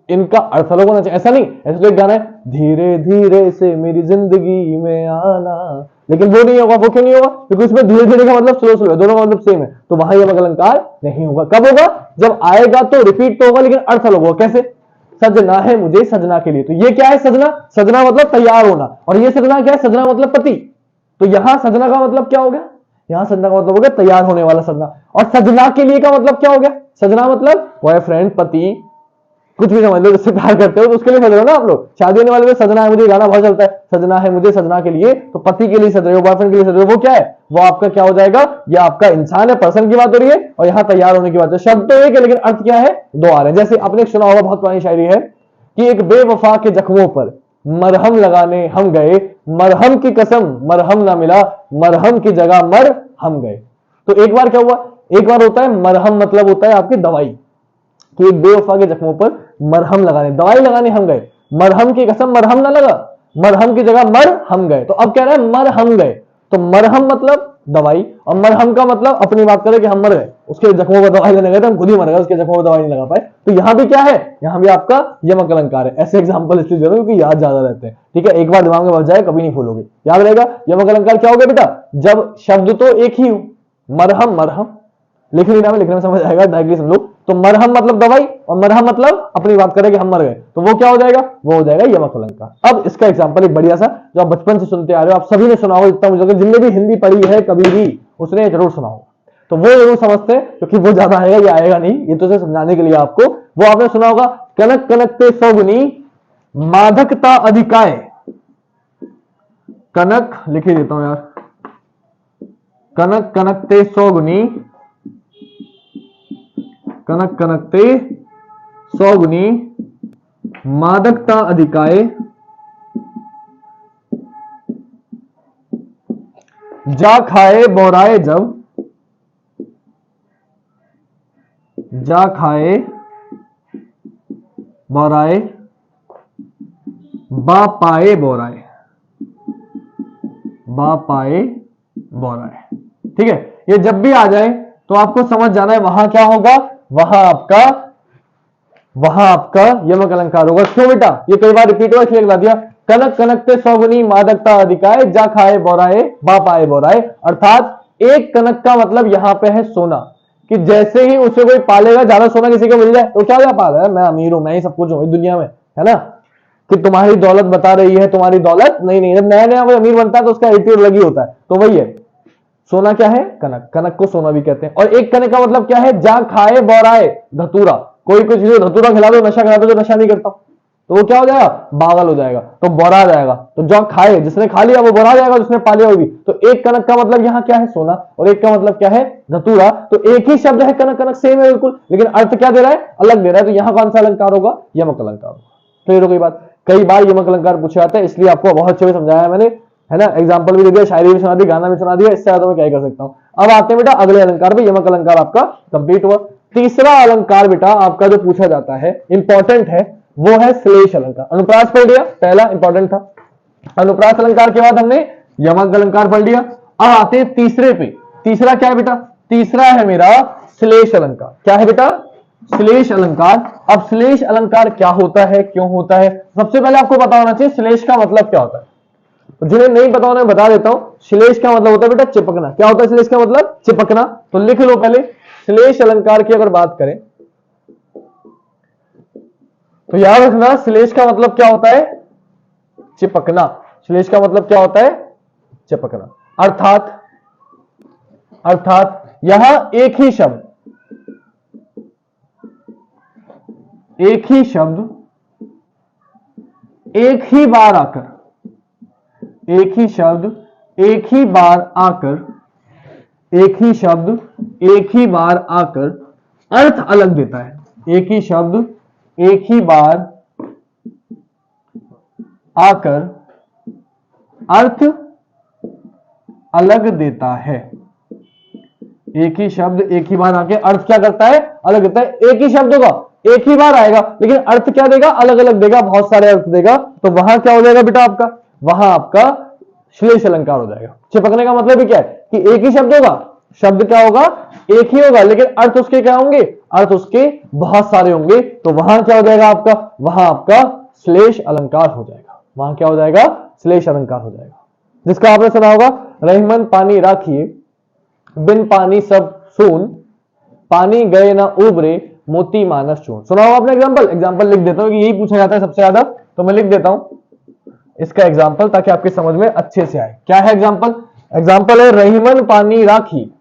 इनका अर्थ अलग होना चाहिए, ऐसा नहीं। ऐसे तो एक गाना है, धीरे धीरे से मेरी जिंदगी में आना, लेकिन वो नहीं होगा। वो क्यों नहीं होगा? क्योंकि उसमें धीरे धीरे का मतलब स्लो स्लो है, दोनों का मतलब सेम है। तो वहां यमक अलंकार नहीं होगा। कब होगा? जब आएगा तो रिपीट तो होगा लेकिन अर्थ अलग होगा। कैसे? सजना है मुझे सजना के लिए, तो ये क्या है? सजना। सजना मतलब तैयार होना, और ये सजना क्या है? सजना मतलब पति। तो यहां सजना का मतलब क्या हो गया? यहां सजना का मतलब हो गया तैयार होने वाला सजना। और सजना के लिए का मतलब क्या हो गया? सजना मतलब बॉयफ्रेंड, पति, कुछ भी समझ लो, जिससे प्यार करते हो तो उसके लिए सज रहे हो ना आप लोग। शादी होने वाले में सजना है मुझे गाना बहुत चलता है, सजना है मुझे सजना के लिए, तो पति के लिए सज रहे हो, बॉयफ्रेंड के लिए सज रहे हो। वो क्या है? वो आपका क्या हो जाएगा? ये आपका इंसान है, पर्सन की बात हो रही है, और यहाँ तैयार होने की बात है। शब्द तो एक है लेकिन अर्थ क्या है? दो आ रहे हैं। जैसे आपने सुना होगा, बहुत पुरानी शायरी है कि एक बेवफा के जख्मों पर मरहम लगाने हम गए, मरहम की कसम मरहम ना मिला, मरहम की जगह मर हम गए। तो एक बार क्या हुआ? एक बार होता है मरहम, मतलब होता है आपकी दवाई, कि एक बेवफा के जख्मों पर मरहम लगाने, दवाई लगाने हम गए, मरहम की कसम मरहम ना लगा, मरहम की जगह मर हम गए। तो अब कह रहा है मर हम गए, तो मरहम मतलब दवाई, और मरहम का मतलब अपनी बात करें कि हम मर गए, उसके जख्मों पर दवाई लेने गए थे, हम खुद ही मर गए, उसके जख्मों पर दवाई नहीं लगा पाए। तो यहां भी क्या है? यहां भी आपका यमक अलंकार है। ऐसे एग्जांपल इसलिए दे रहा हूं क्योंकि याद ज्यादा रहते हैं। ठीक है, एक बार दिमाग में बच जाए कभी नहीं भूलोगे, याद रहेगा। यमक अलंकार क्या हो गया बेटा? जब शब्द तो एक ही हो, मरहम मरहम, लिखने में समझ आएगा, डायरेक्टली समझ लो। तो मरहम मतलब दवाई, और मरहम मतलब अपनी बात करें कि हम मर गए, तो वो क्या हो जाएगा? वो हो जाएगा यमक अलंकार। अब इसका एग्जांपल एक बढ़िया सा, जो आप बचपन से सुनते आ रहे हो, आप सभी ने सुना हो, इतना मुझे जिनने भी हिंदी पढ़ी है कभी भी, उसने जरूर सुना हो। तो वो जरूर समझते हैं, क्योंकि वो ज्यादा आएगा, ये आएगा नहीं, ये तो समझाने के लिए आपको। वो आपने सुना होगा, कनक कनकते सौगुनी मादकता अधिकाय। कनक लिख ही देता हूं यार, कनक कनकते सौगुनी, कनक कनकते सौगुनी मादकता अधिकाय, जा खाए बोराए जब, जा खाए बोराए बा पाए बोराए, बा पाए बोराए। ठीक है, ये जब भी आ जाए तो आपको समझ जाना है वहां क्या होगा? वहां आपका यमक अलंकार होगा। क्यों बेटा? ये कई बार रिपीट हुआ इसलिए बता दिया। कनक कनकते सौगुनी मादकता अधिकाय, जा खाए बोराए बा पाए बोराए। अर्थात एक कनक का मतलब यहां पे है सोना, कि जैसे ही उसे कोई पालेगा, ज्यादा सोना किसी को मिल जाए तो क्या पाल है, मैं अमीर हूं, मैं ही सब कुछ हूं इस दुनिया में, है ना, कि तुम्हारी दौलत बता रही है, तुम्हारी दौलत नहीं। जब नया नया कोई अमीर बनता है तो उसका एटीट्यूड लगी होता है। तो वही है, सोना क्या है? कनक। कनक को सोना भी कहते हैं। और एक कनक का मतलब क्या है? जा खाए बोराए, धतूरा। कोई कुछ धतूरा खिला दो, नशा करा दो, जो नशा नहीं करता तो वो क्या हो जाएगा? पागल हो जाएगा, तो बोरा जाएगा। तो जो खाए, जिसने खा लिया वो बोरा जाएगा, जिसने पा लिया होगी। तो एक कनक का मतलब यहाँ क्या है? सोना, और एक का मतलब क्या है? धतूरा। तो एक ही शब्द है, कनक कनक सेम है बिल्कुल, लेकिन अर्थ क्या दे रहा है? अलग दे रहा है। तो यहाँ कौन सा अलंकार होगा? यमक अलंकार होगा। तो ये कोई बात, कई बार यमक अलंकार पूछे जाते हैं, इसलिए आपको बहुत अच्छे से समझाया मैंने, है ना। एग्जाम्पल भी दे दिया, शायरी भी सुना दी, गाना भी सुना दिया, इससे ज्यादा मैं क्या कर सकता हूं। अब आते हैं बेटा अगले अलंकार पे। यमक अलंकार आपका कंप्लीट हुआ। तीसरा अलंकार बेटा आपका जो पूछा जाता है, इंपॉर्टेंट है, वो है श्लेष अलंकार। अनुप्रास पढ़ लिया, पहला इंपॉर्टेंट था। अनुप्रास अलंकार के बाद हमने यमक अलंकार पढ़ लिया। अब आते हैं तीसरे पे। तीसरा क्या है बेटा? तीसरा है मेरा श्लेष अलंकार। क्या है बेटा? श्लेष अलंकार। अब श्लेष अलंकार क्या होता है, क्यों होता है? सबसे पहले आपको पता होना चाहिए श्लेष का मतलब क्या होता है। तो जिन्हें नहीं पता उन्हें बता देता हूं। श्लेष का मतलब होता है बेटा चिपकना। क्या होता है श्लेष का मतलब? चिपकना। तो लिख लो पहले, श्लेष अलंकार की अगर बात करें तो याद रखना, श्लेष का मतलब क्या होता है? चिपकना। श्लेष का मतलब क्या होता है? चिपकना। अर्थात यहां एक ही शब्द, एक ही बार आकर, एक ही शब्द एक ही बार आकर, एक ही शब्द एक ही बार आकर अर्थ अलग देता है। एक ही शब्द एक ही बार आकर अर्थ अलग देता है। एक ही शब्द एक ही बार आके अर्थ क्या करता है, अलग देता है। एक ही शब्द होगा, एक ही बार आएगा, लेकिन अर्थ क्या देगा, अलग अलग देगा, बहुत सारे अर्थ देगा। तो वहां क्या हो जाएगा बेटा आपका, वहां आपका श्लेष अलंकार हो जाएगा। चिपकने का मतलब ही क्या है कि एक ही शब्द होगा, शब्द क्या होगा, एक ही होगा, लेकिन अर्थ उसके क्या होंगे, अर्थ उसके बहुत सारे होंगे। तो वहां क्या हो जाएगा आपका, वहां आपका श्लेष अलंकार हो जाएगा। वहां क्या हो जाएगा, श्लेष अलंकार हो जाएगा। जिसका आपने सुना होगा, रहीमन पानी राखिए बिन पानी सब सून, पानी गए ना उबरे मोती मानस चून। सुना होगा आपने एग्जांपल लिख देता हूं कि यही पूछा जाता है सबसे ज्यादा, तो मैं लिख देता हूं इसका एग्जांपल ताकि आपके समझ में अच्छे से आए। क्या है एग्जांपल, एग्जांपल है रहीमन पानी राखी,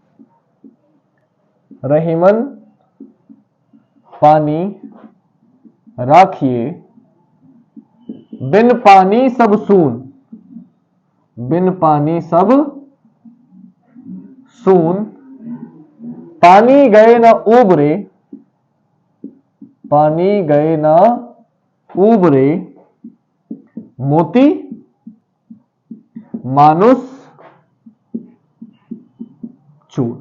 रहीमन पानी राखिए बिन पानी सब सून, बिन पानी सब सून, पानी गए ना उबरे, पानी गए ना उबरे मोती मानुस चून,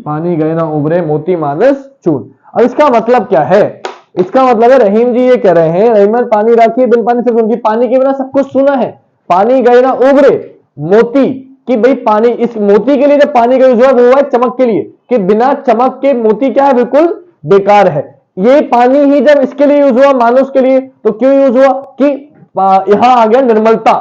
पानी गए ना उबरे मोती मानस चून। अब इसका मतलब क्या है, इसका मतलब है रहीम जी ये कह रहे हैं, रहीमन पानी राखिए बिन पानी से सून, पानी के बिना सब कुछ सूना है। पानी गए ना उबरे मोती, कि भाई पानी, इस मोती के लिए जब पानी का यूज हुआ वो हुआ है चमक के लिए, कि बिना चमक के मोती क्या है, बिल्कुल बेकार है। ये पानी ही जब इसके लिए यूज हुआ, मानुष के लिए, तो क्यों यूज हुआ कि यहां आ गया निर्मलता।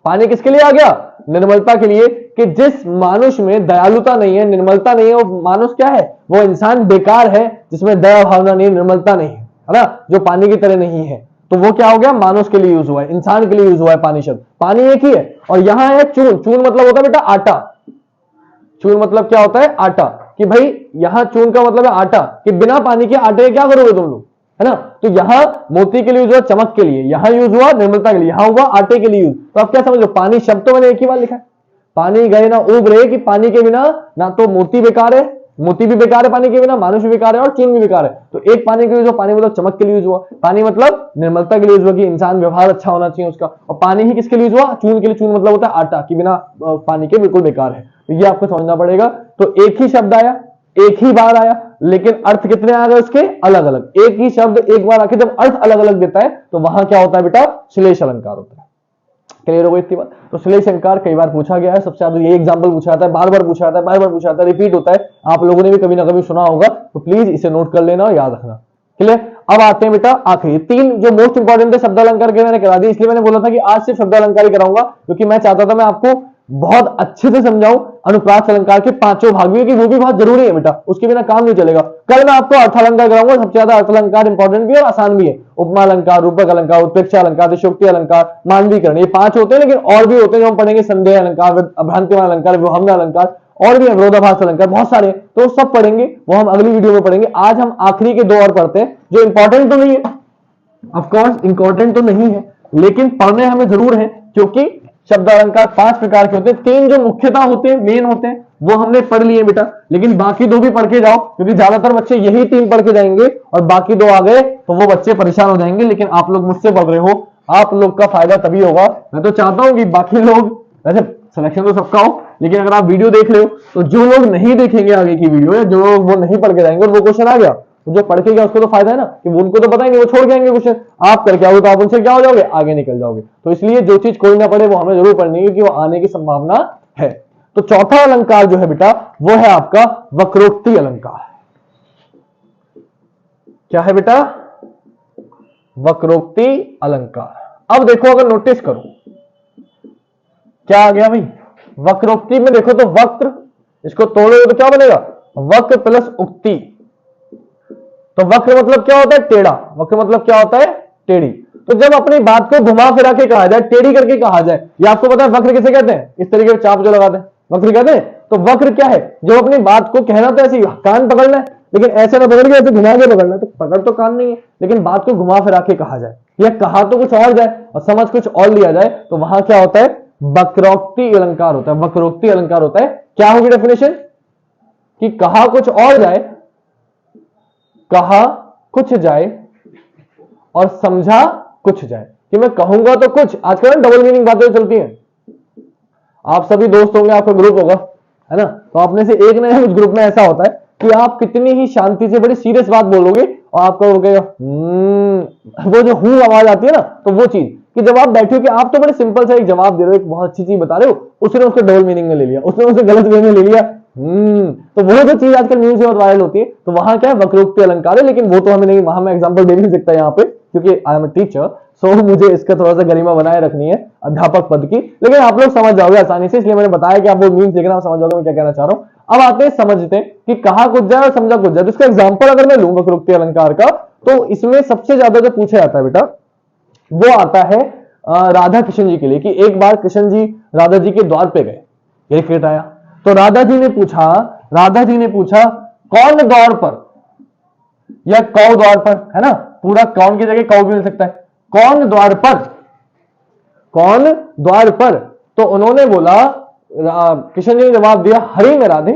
पानी किसके लिए आ गया, निर्मलता के लिए, कि जिस मानुष में दयालुता नहीं है, निर्मलता नहीं है, वो मानुष क्या है, वो इंसान बेकार है, जिसमें दया भावना नहीं है, निर्मलता नहीं है ना, जो पानी की तरह नहीं है। तो वो क्या हो गया, मानुष के लिए यूज हुआ है, इंसान के लिए यूज हुआ है पानी शब्द। पानी एक ही है। और यहां है चून, चून मतलब होता है बेटा आटा, चून मतलब क्या होता है, आटा, कि भाई यहां चून का मतलब है आटा, कि बिना पानी के आटे क्या करोगे तुम लोग, है ना। तो यहां मोती के लिए यूज हुआ चमक के लिए, यहां यूज हुआ निर्मलता के लिए, यहां हुआ आटे के लिए यूज। तो आप क्या समझो, पानी शब्द तो मैंने एक ही बार लिखा है, पानी गए ना उब रहे, कि पानी के बिना ना तो मोती बेकार है, मोती भी बेकार है पानी के बिना, मानुष भी बेकार है और चून भी बेकार है। तो एक पानी के यूज हुआ, पानी मतलब चमक के लिए यूज हुआ, पानी मतलब निर्मलता के लिए यूज हुआ, कि इंसान व्यवहार अच्छा होना चाहिए उसका। और पानी ही किसके लिए यूज हुआ, चून के लिए। चून मतलब होता है आटा, कि बिना पानी के बिल्कुल बेकार है। तो ये आपको समझना पड़ेगा। तो एक ही शब्द आया, एक ही बार आया, लेकिन अर्थ कितने आ गए उसके, अलग अलग। एक ही शब्द एक बार आके जब अर्थ अलग अलग देता है तो वहां क्या होता है बेटा, श्लेष अलंकार होता है। क्लियर हो गई इतनी बात। तो श्लेष अलंकार कई बार पूछा गया है, सबसे ज्यादा ये एग्जांपल पूछा जाता है, बार बार पूछा जाता है, बार बार पूछा जाता है, रिपीट होता है। आप लोगों ने भी कभी ना कभी सुना होगा, तो प्लीज इसे नोट कर लेना और याद रखना। क्लियर। अब आते हैं बेटा आखिरी तीन जो मोस्ट इंपॉर्टेंट है, शब्द अलंकार के मैंने करा दिए, इसलिए मैंने बोला था कि आज सिर्फ शब्द अलंकार ही कराऊंगा, क्योंकि मैं चाहता था मैं आपको बहुत अच्छे से समझाऊं अनुप्रास अलंकार के पांचों भाग भी, क्योंकि वो भी बहुत जरूरी है बेटा, उसके बिना काम नहीं चलेगा। कल मैं आपको अर्थ अलंकार कराऊंगा, सबसे ज्यादा अर्थ अलंकार इंपॉर्टेंट भी है और आसान भी है। उपमा अलंकार, रूपक अलंकार, उत्प्रेक्षा अलंकार, अतिशयोक्ति अलंकार, मानवीकरण, ये पांच होते हैं, लेकिन और भी होते हैं जो हम पढ़ेंगे, संदेह अलंकार, अभ्रांतिमान अलंकार, विवहन अलंकार, और भी विरोधाभास अलंकार, बहुत सारे, तो सब पढ़ेंगे, वो हम अगली वीडियो में पढ़ेंगे। आज हम आखिरी के दो और पढ़ते हैं, जो इंपॉर्टेंट तो नहीं है, ऑफकोर्स इंपॉर्टेंट तो नहीं है, लेकिन पढ़ने हमें जरूर है, क्योंकि शब्द अलंकार पांच प्रकार के होते हैं। तीन जो मुख्यतः होते हैं, मेन होते हैं, वो हमने पढ़ लिए बेटा, लेकिन बाकी दो भी पढ़ के जाओ, क्योंकि ज्यादातर बच्चे यही तीन पढ़ के जाएंगे और बाकी दो आ गए तो वो बच्चे परेशान हो जाएंगे। लेकिन आप लोग मुझसे पढ़ रहे हो, आप लोग का फायदा तभी होगा। मैं तो चाहता हूं कि बाकी लोग, वैसे सिलेक्शन तो सबका हो, लेकिन अगर आप वीडियो देख रहे हो तो जो लोग नहीं देखेंगे आगे की वीडियो, या जो लोग वो नहीं पढ़ के जाएंगे और वो क्वेश्चन आ गया, तो जो पढ़ के गया उसको तो फायदा है ना, कि उनको तो पता ही नहीं, वो छोड़ के आएंगे क्वेश्चन। आप करके आओगे तो आप उनसे क्या हो जाओगे, आगे निकल जाओगे। तो इसलिए जो चीज कोई ना पढ़े वो हमें जरूर पढ़नी है, क्योंकि वो आने की संभावना है। तो चौथा अलंकार जो है बेटा, वो है आपका वक्रोक्ति अलंकार। क्या है बेटा, वक्रोक्ति अलंकार। अब देखो, अगर नोटिस करो क्या आ गया भाई, वक्रोक्ति में देखो तो वक्र, इसको तोड़ोगे तो क्या बनेगा, वक्र प्लस उक्ति। तो वक्र मतलब क्या होता है, टेढ़ा। वक्र मतलब क्या होता है, टेढ़ी। तो जब अपनी बात को घुमा फिरा के कहा जाए, टेढ़ी करके कहा जाए, ये आपको पता है वक्र किसे कहते हैं, इस तरीके से चाप जो लगाते हैं वक्र कहते हैं। तो वक्र क्या है, जो अपनी बात को कहना तो ऐसे कान पकड़ना है, लेकिन ऐसे ना पकड़ के ऐसे घुमा के पकड़ना है, तो पकड़ तो कान नहीं है, लेकिन बात को घुमा फिरा के कहा जाए, या कहा तो कुछ और जाए और समझ कुछ और लिया जाए, तो वहां क्या होता है, वक्रोक्ति अलंकार होता है। वक्रोक्ति अलंकार होता है। क्या होगी डेफिनेशन, कि कहा कुछ और जाए कहा कुछ जाए और समझा कुछ जाए। कि मैं कहूंगा तो कुछ, आजकल डबल मीनिंग बातें चलती हैं। आप सभी दोस्त होंगे, आपका ग्रुप होगा, है ना, तो आपने से एक ना उस ग्रुप में ऐसा होता है कि आप कितनी ही शांति से बड़ी सीरियस बात बोलोगे और आपका वो जो हूं आवाज आती है ना, तो वो चीज कि जब आप बैठे हो कि आप तो बड़े सिंपल सा एक जवाब दे रहे हो, एक बहुत अच्छी चीज बता रहे हो, उसने उसको डबल मीनिंग में ले लिया, उसने उसे गलत वे में ले लिया। तो वो जो चीज आजकल न्यूज में बहुत वायरल होती है, तो वहां क्या है, वक्रोक्ति अलंकार है। लेकिन वो तो हमें नहीं, वहां मैं एग्जांपल दे नहीं सकता यहाँ पे, क्योंकि आई एम अ टीचर, सो मुझे इसका थोड़ा सा गरिमा बनाए रखनी है अध्यापक पद की। लेकिन आप लोग समझ जाओगे आसानी से, इसलिए मैंने बताया कि आप वो मीम्स देखना, आप समझ जाओगे मैं क्या कहना चाह रहा हूं। अब आते हैं समझते हैं कि कहा कुछ जाए और समझा कुछ जाए। तो इसका एग्जांपल अगर मैं लूं वक्रोक्ति अलंकार का, तो इसमें सबसे ज्यादा जो पूछा जाता है बेटा, वो आता है राधा कृष्ण जी के लिए। कि एक बार कृष्ण जी राधा जी के द्वार पे गए, ये क्रिकेट आया, तो राधा जी ने पूछा कौन द्वार पर, या कौ द्वार पर, है ना, पूरा कौन की जगह कौ भी मिल सकता है, कौन द्वार पर, कौन द्वार पर। तो उन्होंने बोला, कृष्ण जी ने जवाब दिया, हरि में राधे,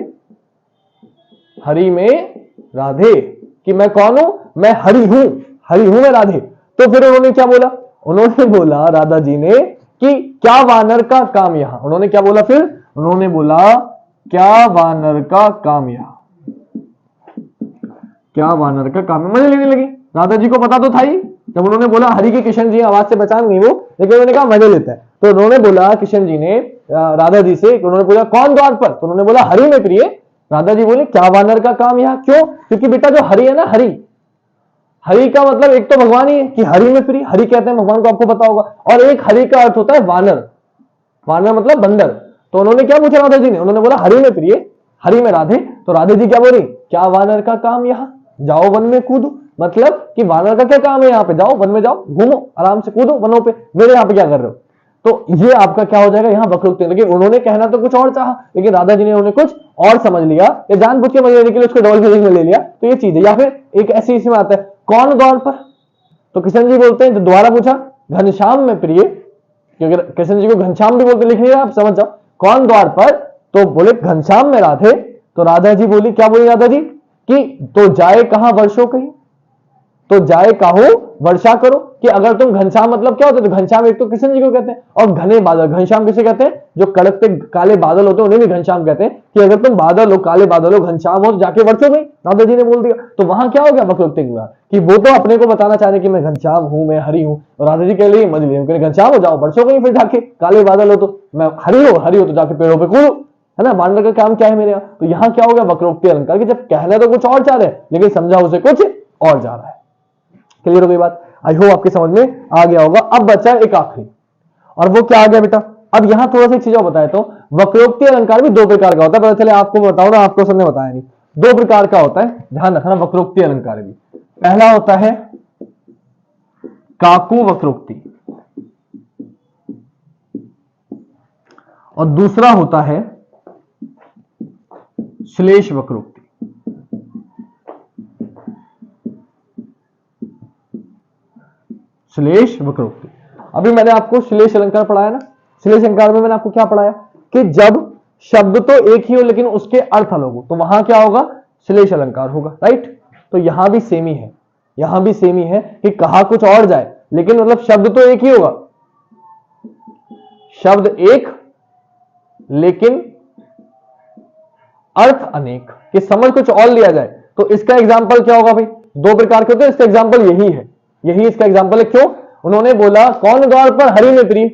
हरि में राधे, कि मैं कौन हूं, मैं हरि हूं मैं राधे। तो फिर उन्होंने क्या बोला, उन्होंने बोला राधा जी ने कि क्या वानर का काम यहां, उन्होंने क्या बोला, फिर उन्होंने बोला क्या वानर का काम यहां, क्या वानर का काम है। मजे लेने लगी, राधा जी को पता तो था ही, जब उन्होंने बोला हरि की, कृष्ण जी आवाज से पहचान गई वो, लेकिन उन्होंने कहा मजे लेता है। तो उन्होंने बोला कृष्ण जी ने राधा जी से, उन्होंने पूछा कौन द्वार पर, तो उन्होंने बोला हरि में प्रिय। राधा जी बोले क्या वानर का काम यहाँ, क्यों, क्योंकि बेटा जो हरि है ना, हरि का मतलब एक तो भगवान ही है, कि हरि में प्रिय, हरि कहते हैं भगवान को, आपको पता होगा। और एक हरि का अर्थ होता है वानर, वानर मतलब बंदर। तो उन्होंने क्या पूछा राधा जी ने, उन्होंने बोला हरि में प्रिय, हरि में राधे। तो राधे जी क्या बोली, क्या वानर का काम यहाँ, जाओ वन में कूदो, मतलब कि वानर का क्या काम है यहाँ पे, जाओ वन में, जाओ घूमो आराम से, कूदो वनों पे, मेरे यहाँ पे क्या कर रहे हो। तो ये आपका क्या हो जाएगा, यहाँ वक्रोक्ति। लेकिन उन्होंने कहना तो कुछ और चाहा, लेकिन राधा जी ने उन्हें कुछ और समझ लिया, या जानबूझ के मजे लेने के लिए उसको डबल मीनिंग में ले लिया। तो ये चीज है। या फिर एक ऐसी इसमें आता है, कौन द्वार पर, तो कृष्ण जी बोलते हैं, जो द्वारा पूछा घनश्याम में प्रिय, क्योंकि कृष्ण जी को घनश्याम भी बोलते, लिख लिया आप, समझ जाओ, कौन द्वार पर, तो बोले घनश्याम में राधे। तो राधा जी बोली, क्या बोली राधा जी, कि तो जाए कहां वर्षों कहीं, तो जाए काहो वर्षा करो। कि अगर तुम घनश्याम मतलब क्या होता है, तो घनश्याम एक तो कृष्ण जी को कहते हैं, और घने बादल, घनश्याम किसे कहते हैं, जो कड़कते काले बादल होते हैं उन्हें भी घनश्याम कहते हैं। कि अगर तुम बादल हो, काले बादल हो, घनश्याम हो, तो जाके वर्षो गई, राधा जी ने बोल दिया। तो वहां क्या हो गया वक्रोक्ति की बात, कि वो तो अपने को बताना चाह रहे कि मैं घनश्याम हूं, मैं हरि हूं, और राधा जी कह रही मजलिस घनश्याम हो, जाओ वर्षो गई, फिर जाके काले बादल हो तो मैं हरि हो तो जाके पेड़ों पर कूदो, है ना, वानर का काम क्या है मेरे यहाँ। तो यहाँ क्या हो गया वक्रोक्ति अलंकार, कि जब कहना तो कुछ और चाह रहे हैं, लेकिन समझा उसे कुछ और जा रहा है। क्लियर हो गई बात, आई होप आपके समझ में आ गया होगा। अब बचा एक आखिरी, और वो क्या आ गया बेटा, अब यहां थोड़ा सा चीज बताया, तो वक्रोक्ति अलंकार भी दो प्रकार का होता है। पता चले आपको बताओ ना, आपको सबने बताया नहीं, दो प्रकार का होता है, ध्यान रखना वक्रोक्ति अलंकार भी। पहला होता है काकू वक्रोक्ति, और दूसरा होता है श्लेष वक्रोक्ति। श्लेष वक्रोक्ति, अभी मैंने आपको श्लेष अलंकार पढ़ाया ना, श्लेष अलंकार में मैंने आपको क्या पढ़ाया, कि जब शब्द तो एक ही हो लेकिन उसके अर्थ अलग हो, तो वहां क्या होगा, श्लेष अलंकार होगा, राइट। तो यहां भी सेम ही है, यहां भी सेम ही है, कि कहा कुछ और जाए, लेकिन मतलब शब्द तो एक ही होगा, शब्द एक लेकिन अर्थ अनेक, कि समझ कुछ और लिया जाए। तो इसका एग्जाम्पल क्या होगा भाई, दो प्रकार के होते हैं, इसका एग्जाम्पल यही है, यही इसका एग्जाम्पल है। क्यों, उन्होंने बोला कौन द्वार पर, हरि में प्रिय,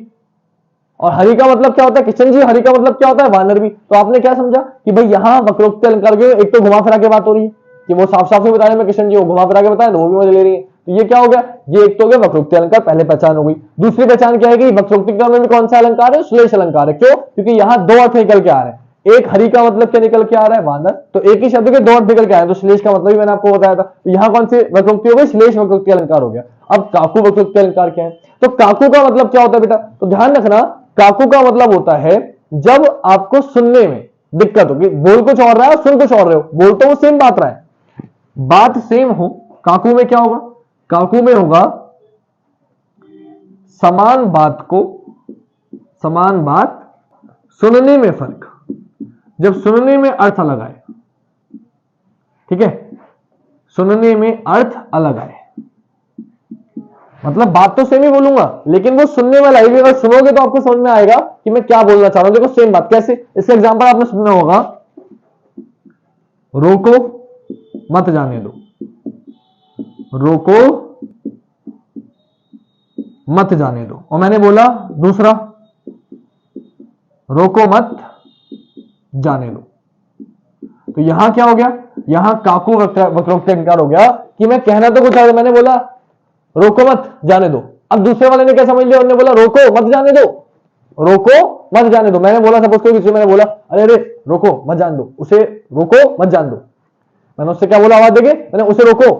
और हरि का मतलब क्या होता है, कृष्ण जी, हरि का मतलब क्या होता है, वानर भी। तो आपने क्या समझा कि भाई यहां वक्रोक्ति अलंकार के एक तो घुमा फिरा के बात हो रही है, कि वो साफ साफ ही बता रहे हैं कृष्ण जी, वो घुमा फिरा के बताए, वो भी मजे ले रही है। तो ये क्या हो गया, ये एक तो हो गया वक्रोक्ति अलंकार, पहले पहचान हो गई। दूसरी पहचान क्या है कि वक्रोक्ति में भी कौन सा अलंकार है, श्लेष अलंकार है। क्यों, क्योंकि यहां दो अर्थ निकल के आ रहे हैं, एक हरि का मतलब क्या निकल के आ रहा है, वानर, तो एक ही शब्द के दो अर्थ निकल के आए, तो श्लेष का मतलब ही मैंने आपको बताया था। तो यहां कौन सी वक्रोक्ति हो गई, श्लेष वक्रोक्ति अलंकार हो गया। अब काकू वक्रोक्ति अलंकार क्या है, तो काकू का मतलब क्या होता है बेटा, तो ध्यान रखना, काकू का मतलब होता है जब आपको सुनने में दिक्कत होगी, बोल कुछ और रहा है सुन कुछ और रहे हो, बोल तो वो सेम बात रहा है, बात सेम हो, काकू में क्या होगा, काकू में होगा समान बात सुनने में फर्क, जब सुनने में अर्थ अलग आए, ठीक है, सुनने में अर्थ अलग आए, मतलब बात तो सेम ही बोलूंगा लेकिन वो सुनने में लगेगी। अगर सुनोगे तो आपको समझ में आएगा कि मैं क्या बोलना चाह रहा हूं। देखो सेम बात कैसे, इसका एग्जांपल आपने सुना होगा, रोको मत जाने दो, रोको मत जाने दो। और मैंने बोला दूसरा, रोको मत जाने दो। तो यहां क्या हो गया, यहां काकू वक्रोक्ति अलंकार हो गया कि मैं कहना तो कुछ, मैंने बोला रोको मत जाने दो। अब दूसरे वाले ने क्या समझ लिया, उन्होंने बोला रोको मत जाने दो, रोको मत जाने दो। मैंने बोला सपोज कोई, मैंने बोला अरे अरे रोको मत जाने दो, उसे रोको मत जाने दो। मैंने उससे क्या बोला आवाज देके, मैंने उसे रोको,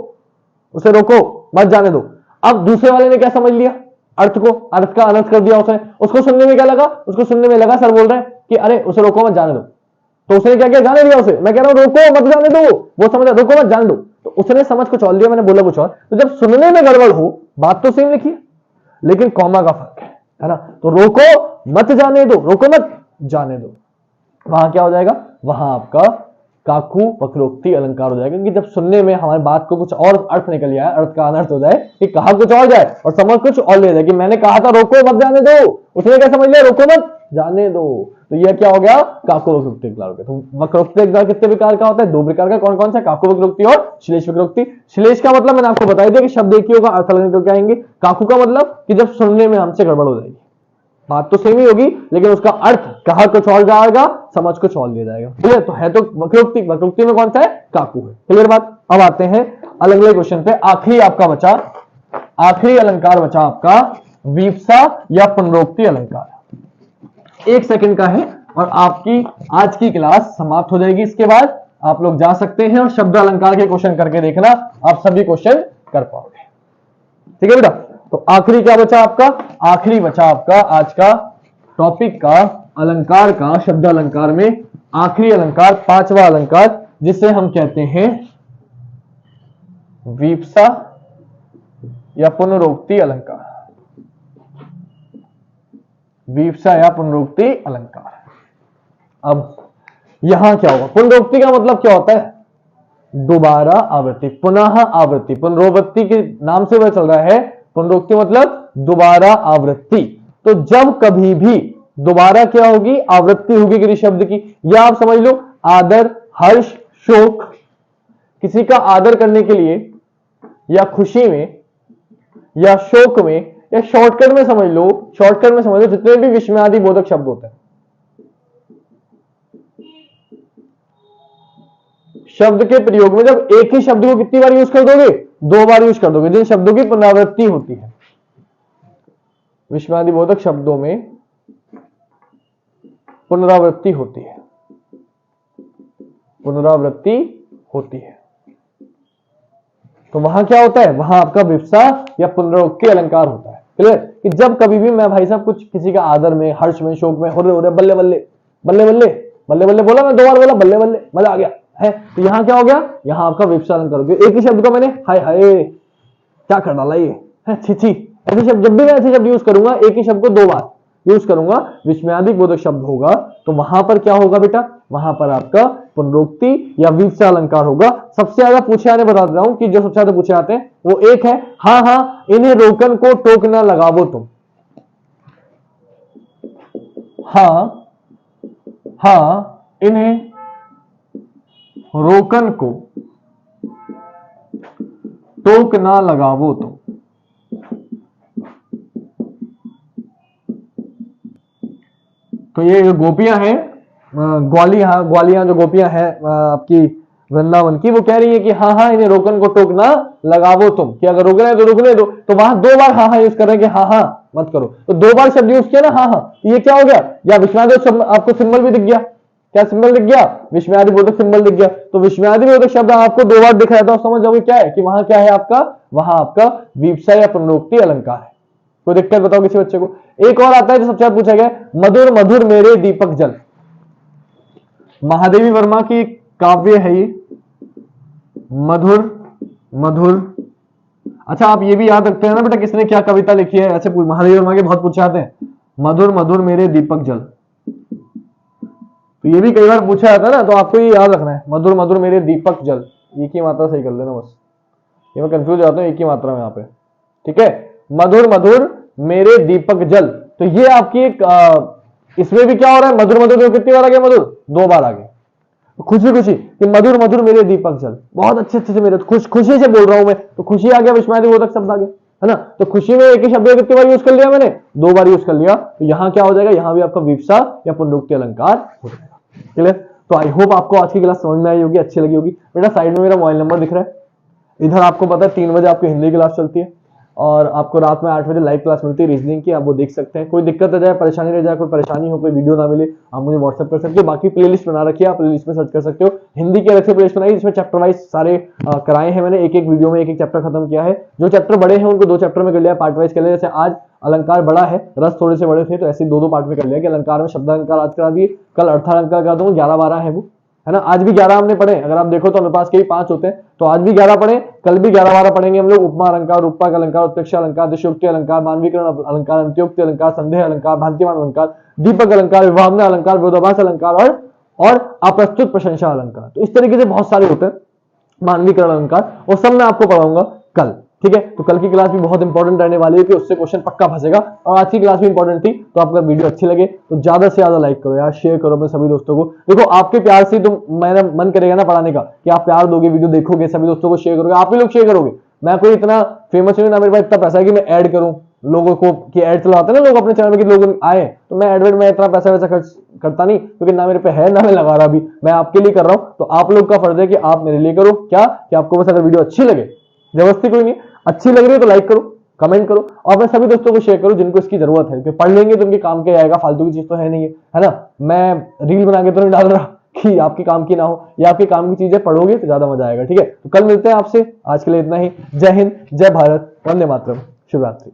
उसे रोको मत जाने दो। अब दूसरे वाले ने क्या समझ लिया, अर्थ को, अर्थ का अनर्थ कर दिया उसने। उसको सुनने में क्या लगा, उसको सुनने में लगा सर बोल रहे हैं कि अरे उसे रोको मत जाने दो, तो उसने क्या किया, जाने दिया उसे। मैं कह रहा हूं रोको मत जाने दो, वो समझ रोको मत जाने दो, तो उसने समझ कुछ और लिया, मैंने बोला कुछ और। तो जब सुनने में गड़बड़ हो, बात तो सेम लिखी लेकिन कॉमा का फर्क है ना। तो रोको मत जाने दो, रोको मत जाने दो, वहां क्या हो जाएगा, वहां आपका काकू वक्रोक्ति अलंकार हो जाएगा। कि जब सुनने में हमारी बात को कुछ और अर्थ निकल जाए, अर्थ का अनर्थ हो जाए, कि कहा कुछ और जाए और समझ कुछ और ले जाए। कि मैंने कहा था रोको मत जाने दो, उसने क्या समझ लिया, रोको मत जाने दो। तो यह क्या हो गया, काकू वक्रोक्ति अलंकार हो गया। तो वक्रोक्ति अलंकार कितने प्रकार का होता है, दो प्रकार का। कौन कौन सा, काकू वक्रोक्ति और श्लेष वक्रोक्ति। श्लेष का मतलब मैंने आपको बता दिया कि शब्द एक ही होगा, अर्थ अलग निकल के आएंगे। काकू का मतलब कि जब सुनने में हमसे गड़बड़ हो जाएगी, बात तो सेम ही होगी लेकिन उसका अर्थ कहा कुछ और जाएगा, समझ कुछ और लिया जाएगा। क्लियर, तो है तो वक्रोक्ति, वक्रोक्ति में कौन सा है, काकू है। क्लियर बात। अब आते हैं अलग अलग क्वेश्चन पे। आखिरी आपका बचा, आखिरी अलंकार बचा आपका वीप्सा या पुनरोक्ति अलंकार। 1 सेकंड का है और आपकी आज की क्लास समाप्त हो जाएगी। इसके बाद आप लोग जा सकते हैं और शब्द अलंकार के क्वेश्चन करके देखना, आप सभी क्वेश्चन कर पाओगे। ठीक है बेटा। तो आखिरी क्या बचा आपका, आखिरी बचा आपका आज का टॉपिक का अलंकार का, शब्द अलंकार में आखिरी अलंकार, 5वां अलंकार, जिसे हम कहते हैं वीप्सा या पुनरोक्ति अलंकार। वीप्सा या पुनरोक्ति अलंकार। अब यहां क्या होगा, पुनरोक्ति का मतलब क्या होता है, दोबारा आवृत्ति, पुनः आवृत्ति। पुनरोक्ति के नाम से वह चल रहा है, पुनरोक्ति मतलब दोबारा आवृत्ति। तो जब कभी भी दोबारा क्या होगी, आवृत्ति होगी किसी शब्द की, या आप समझ लो आदर, हर्ष, शोक, किसी का आदर करने के लिए या खुशी में या शोक में, या शॉर्टकट में समझ लो, शॉर्टकट में समझ लो जितने भी विस्मयादि बोधक शब्द होते हैं, शब्द के प्रयोग में जब एक ही शब्द को कितनी बार यूज कर दोगे, 2 बार यूज कर दोगे, जिन शब्दों की पुनरावृत्ति होती है। विस्मयादि बोधक शब्दों में पुनरावृत्ति होती है, पुनरावृत्ति होती है, तो वहां क्या होता है, वहां आपका विप्सा या पुनरोक्ति अलंकार होता है। क्लियर, कि जब कभी भी मैं भाई साहब कुछ किसी का आदर में, हर्ष में, शोक में, हो रहे बल्ले बल्ले बल्ले बल्ले बल्ले बल्ले बोला, मैं 2 बार बोला बल्ले बल्ले, मजा आ गया है, तो यहां क्या हो गया, यहां आपका विप्सा अलंकार हो गया। एक ही शब्द को मैंने हाय हाय क्या कर डाला ये है, छी छी, ऐसे शब्द जब भी मैं ऐसे शब्द यूज करूंगा, एक ही शब्द को 2 बार यूज करूंगा, विस्मयादि बोधक शब्द होगा, तो वहां पर क्या होगा बेटा, वहां पर आपका पुनरोक्ति या विप्सा अलंकार होगा। सबसे ज्यादा पूछे आने बता रहा हूं कि जो सबसे ज्यादा पूछे आते हैं वो एक है, हाँ हाँ इन्हें रोकन को टोक ना लगावो तुम। हाँ हाँ इन्हें रोकन को टोक ना लगावो तुम। तो ये जो गोपियां हैं, ग्वालियां जो गोपियां हैं आपकी वृंदावन की, वो कह रही है कि हाँ हाँ इन्हें रोकन को टोक ना लगावो तुम, कि अगर रोकना है तो रुकने दो। तो वहां 2 बार हाँ हाँ यूज कर रहे हैं कि हाँ हाँ मत करो, तो 2 बार शब्द यूज किया ना हाँ हाँ, तो ये क्या हो गया, या विस्मयादि आपको सिंबल भी दिख गया, क्या सिंबल दिख गया, विस्मयादि बोधक सिंबल दिख गया। तो विस्मयादि बोधक शब्द आपको 2 बार दिख रहा है, तो समझ जाओगे क्या है, कि वहां क्या है आपका, वहां आपका विप्सा या पुनरोक्ति अलंकार है। कोई दिक्कत बताओ किसी बच्चे को। एक और आता है जो सबसे ज्यादा पूछा गया, मधुर मधुर मेरे दीपक जल। महादेवी वर्मा की काव्य है ये, मधुर मधुर। अच्छा आप ये भी याद रखते हैं ना बेटा, किसने क्या कविता लिखी है, ऐसे महादेवी वर्मा के बहुत पूछे आते हैं, मधुर मधुर मेरे दीपक जल। तो ये भी कई बार पूछा जाता है ना, तो आपको ये याद रखना है, मधुर मधुर मेरे दीपक जल, ये की मात्रा सही कर लेना बस। ये मैं कंफ्यूज हो जाता हूँ एक ही मात्रा में यहाँ पे, ठीक है। मधुर मधुर मेरे दीपक जल, तो ये आपकी एक इसमें भी क्या हो रहा है, मधुर मधुर कितनी बार आ गया, मधुर 2 बार आ गया। खुशी खुशी कि मधुर मधुर मेरे दीपक जल, बहुत अच्छे अच्छे से मेरे, खुशी से बोल रहा हूं मैं, तो खुशी आ गया, विस्मयादि बोधक शब्द आ गया, है ना। तो खुशी में एक ही शब्द कितनी बार यूज कर लिया मैंने, 2 बार यूज कर लिया, तो यहां क्या हो जाएगा, यहां भी आपका विवक्षा या पुनरुक्ति अलंकार हो जाएगा। क्लियर। तो आई होप आपको आज की क्लास समझ में आई होगी, अच्छी लगी होगी। बेटा साइड में मेरा मोबाइल नंबर दिख रहा है, इधर आपको पता है 3 बजे आपकी हिंदी क्लास चलती है और आपको रात में 8 बजे लाइव क्लास मिलती है रीजनिंग की, आप वो देख सकते हैं। कोई दिक्कत आ जाए, परेशानी रह जाए, कोई परेशानी हो, कोई वीडियो ना मिले, आप मुझे व्हाट्सएप कर सकते हो। बाकी प्लेलिस्ट बना रखी है, आप प्लेलिस्ट में सर्च कर सकते हो। हिंदी की अलग से प्लेलिस्ट बनाई जिसमें चैप्टर वाइज सारे कराए हैं मैंने, एक एक वीडियो में एक एक चैप्टर खत्म किया है। जो चैप्टर बड़े हैं उनको 2 चैप्टर में कर लिया, पार्ट वाइज कर लिया। जैसे आज अलंकार बड़ा है, रस थोड़े से बड़े थे, तो ऐसे 2-2 पार्ट में कर लिया कि अलंकार में शब्द अलंकार आज करा दिए, कल अर्थालंकार करा दूंगा, 11-12 है वो, है ना। आज भी 11 हमने पढ़े, अगर आप देखो तो अनुपास के भी 5 होते हैं, तो आज भी 11 पढ़े, कल भी 11-12 पढ़ेंगे हम लोग। उपमा अलंकार, रूपक अलंकार, उत्प्रेक्षा अलंकार, दिशोक्ति अलंकार, मानवीकरण अलंकार, अंत्योक्ति अलंकार, संदेह अलंकार, भ्रांतिमान अलंकार, दीपक अलंकार, विभावना अलंकार, विरोधाभास अलंकार और अप्रस्तुत प्रशंसा अलंकार। तो इस तरीके से बहुत सारे होते हैं मानवीकरण अलंकार, वो सब मैं आपको पढ़ाऊंगा कल, ठीक है। तो कल की क्लास भी बहुत इंपॉर्टेंट रहने वाली है कि उससे क्वेश्चन पक्का फंसेगा, और आज की क्लास भी इंपॉर्टेंट थी। तो आपका वीडियो अच्छी लगे तो ज्यादा से ज्यादा लाइक करो यार, शेयर करो अपने सभी दोस्तों को। देखो आपके प्यार से तो मेरा मन करेगा ना पढ़ाने का, कि आप प्यार दोगे, वीडियो देखोगे, सभी दोस्तों को शेयर करोगे, आप ही लोग शेयर करोगे। मैं कोई इतना फेमस नहीं, ना मेरे पास इतना पैसा है कि मैं ऐड करूं लोगों को, कि ऐड चलाते हैं ना लोग अपने चैनल में कि लोग आए, तो मैं एडवर्ट में इतना पैसा वैसा खर्च करता नहीं, क्योंकि ना मेरे पे है ना मैं लगा रहा, अभी मैं आपके लिए कर रहा हूं। तो आप लोग का फर्ज है कि आप मेरे लिए करो क्या, कि आपको बस अगर वीडियो अच्छी लगे, जबरदस्ती कोई नहीं, अच्छी लग रही है तो लाइक करो, कमेंट करो, और अपने सभी दोस्तों को शेयर करो जिनको इसकी जरूरत है, कि पढ़ लेंगे तो उनके काम के आएगा, फालतू की चीज तो है नहीं है ना। मैं रील बना के तो नहीं डाल रहा कि आपके काम की ना हो, या आपके काम की चीजें पढ़ोगे तो ज्यादा मजा आएगा, ठीक है। तो कल मिलते हैं आपसे, आज के लिए इतना ही। जय हिंद, जय भारत, वंदे मातरम, शुभ रात्रि।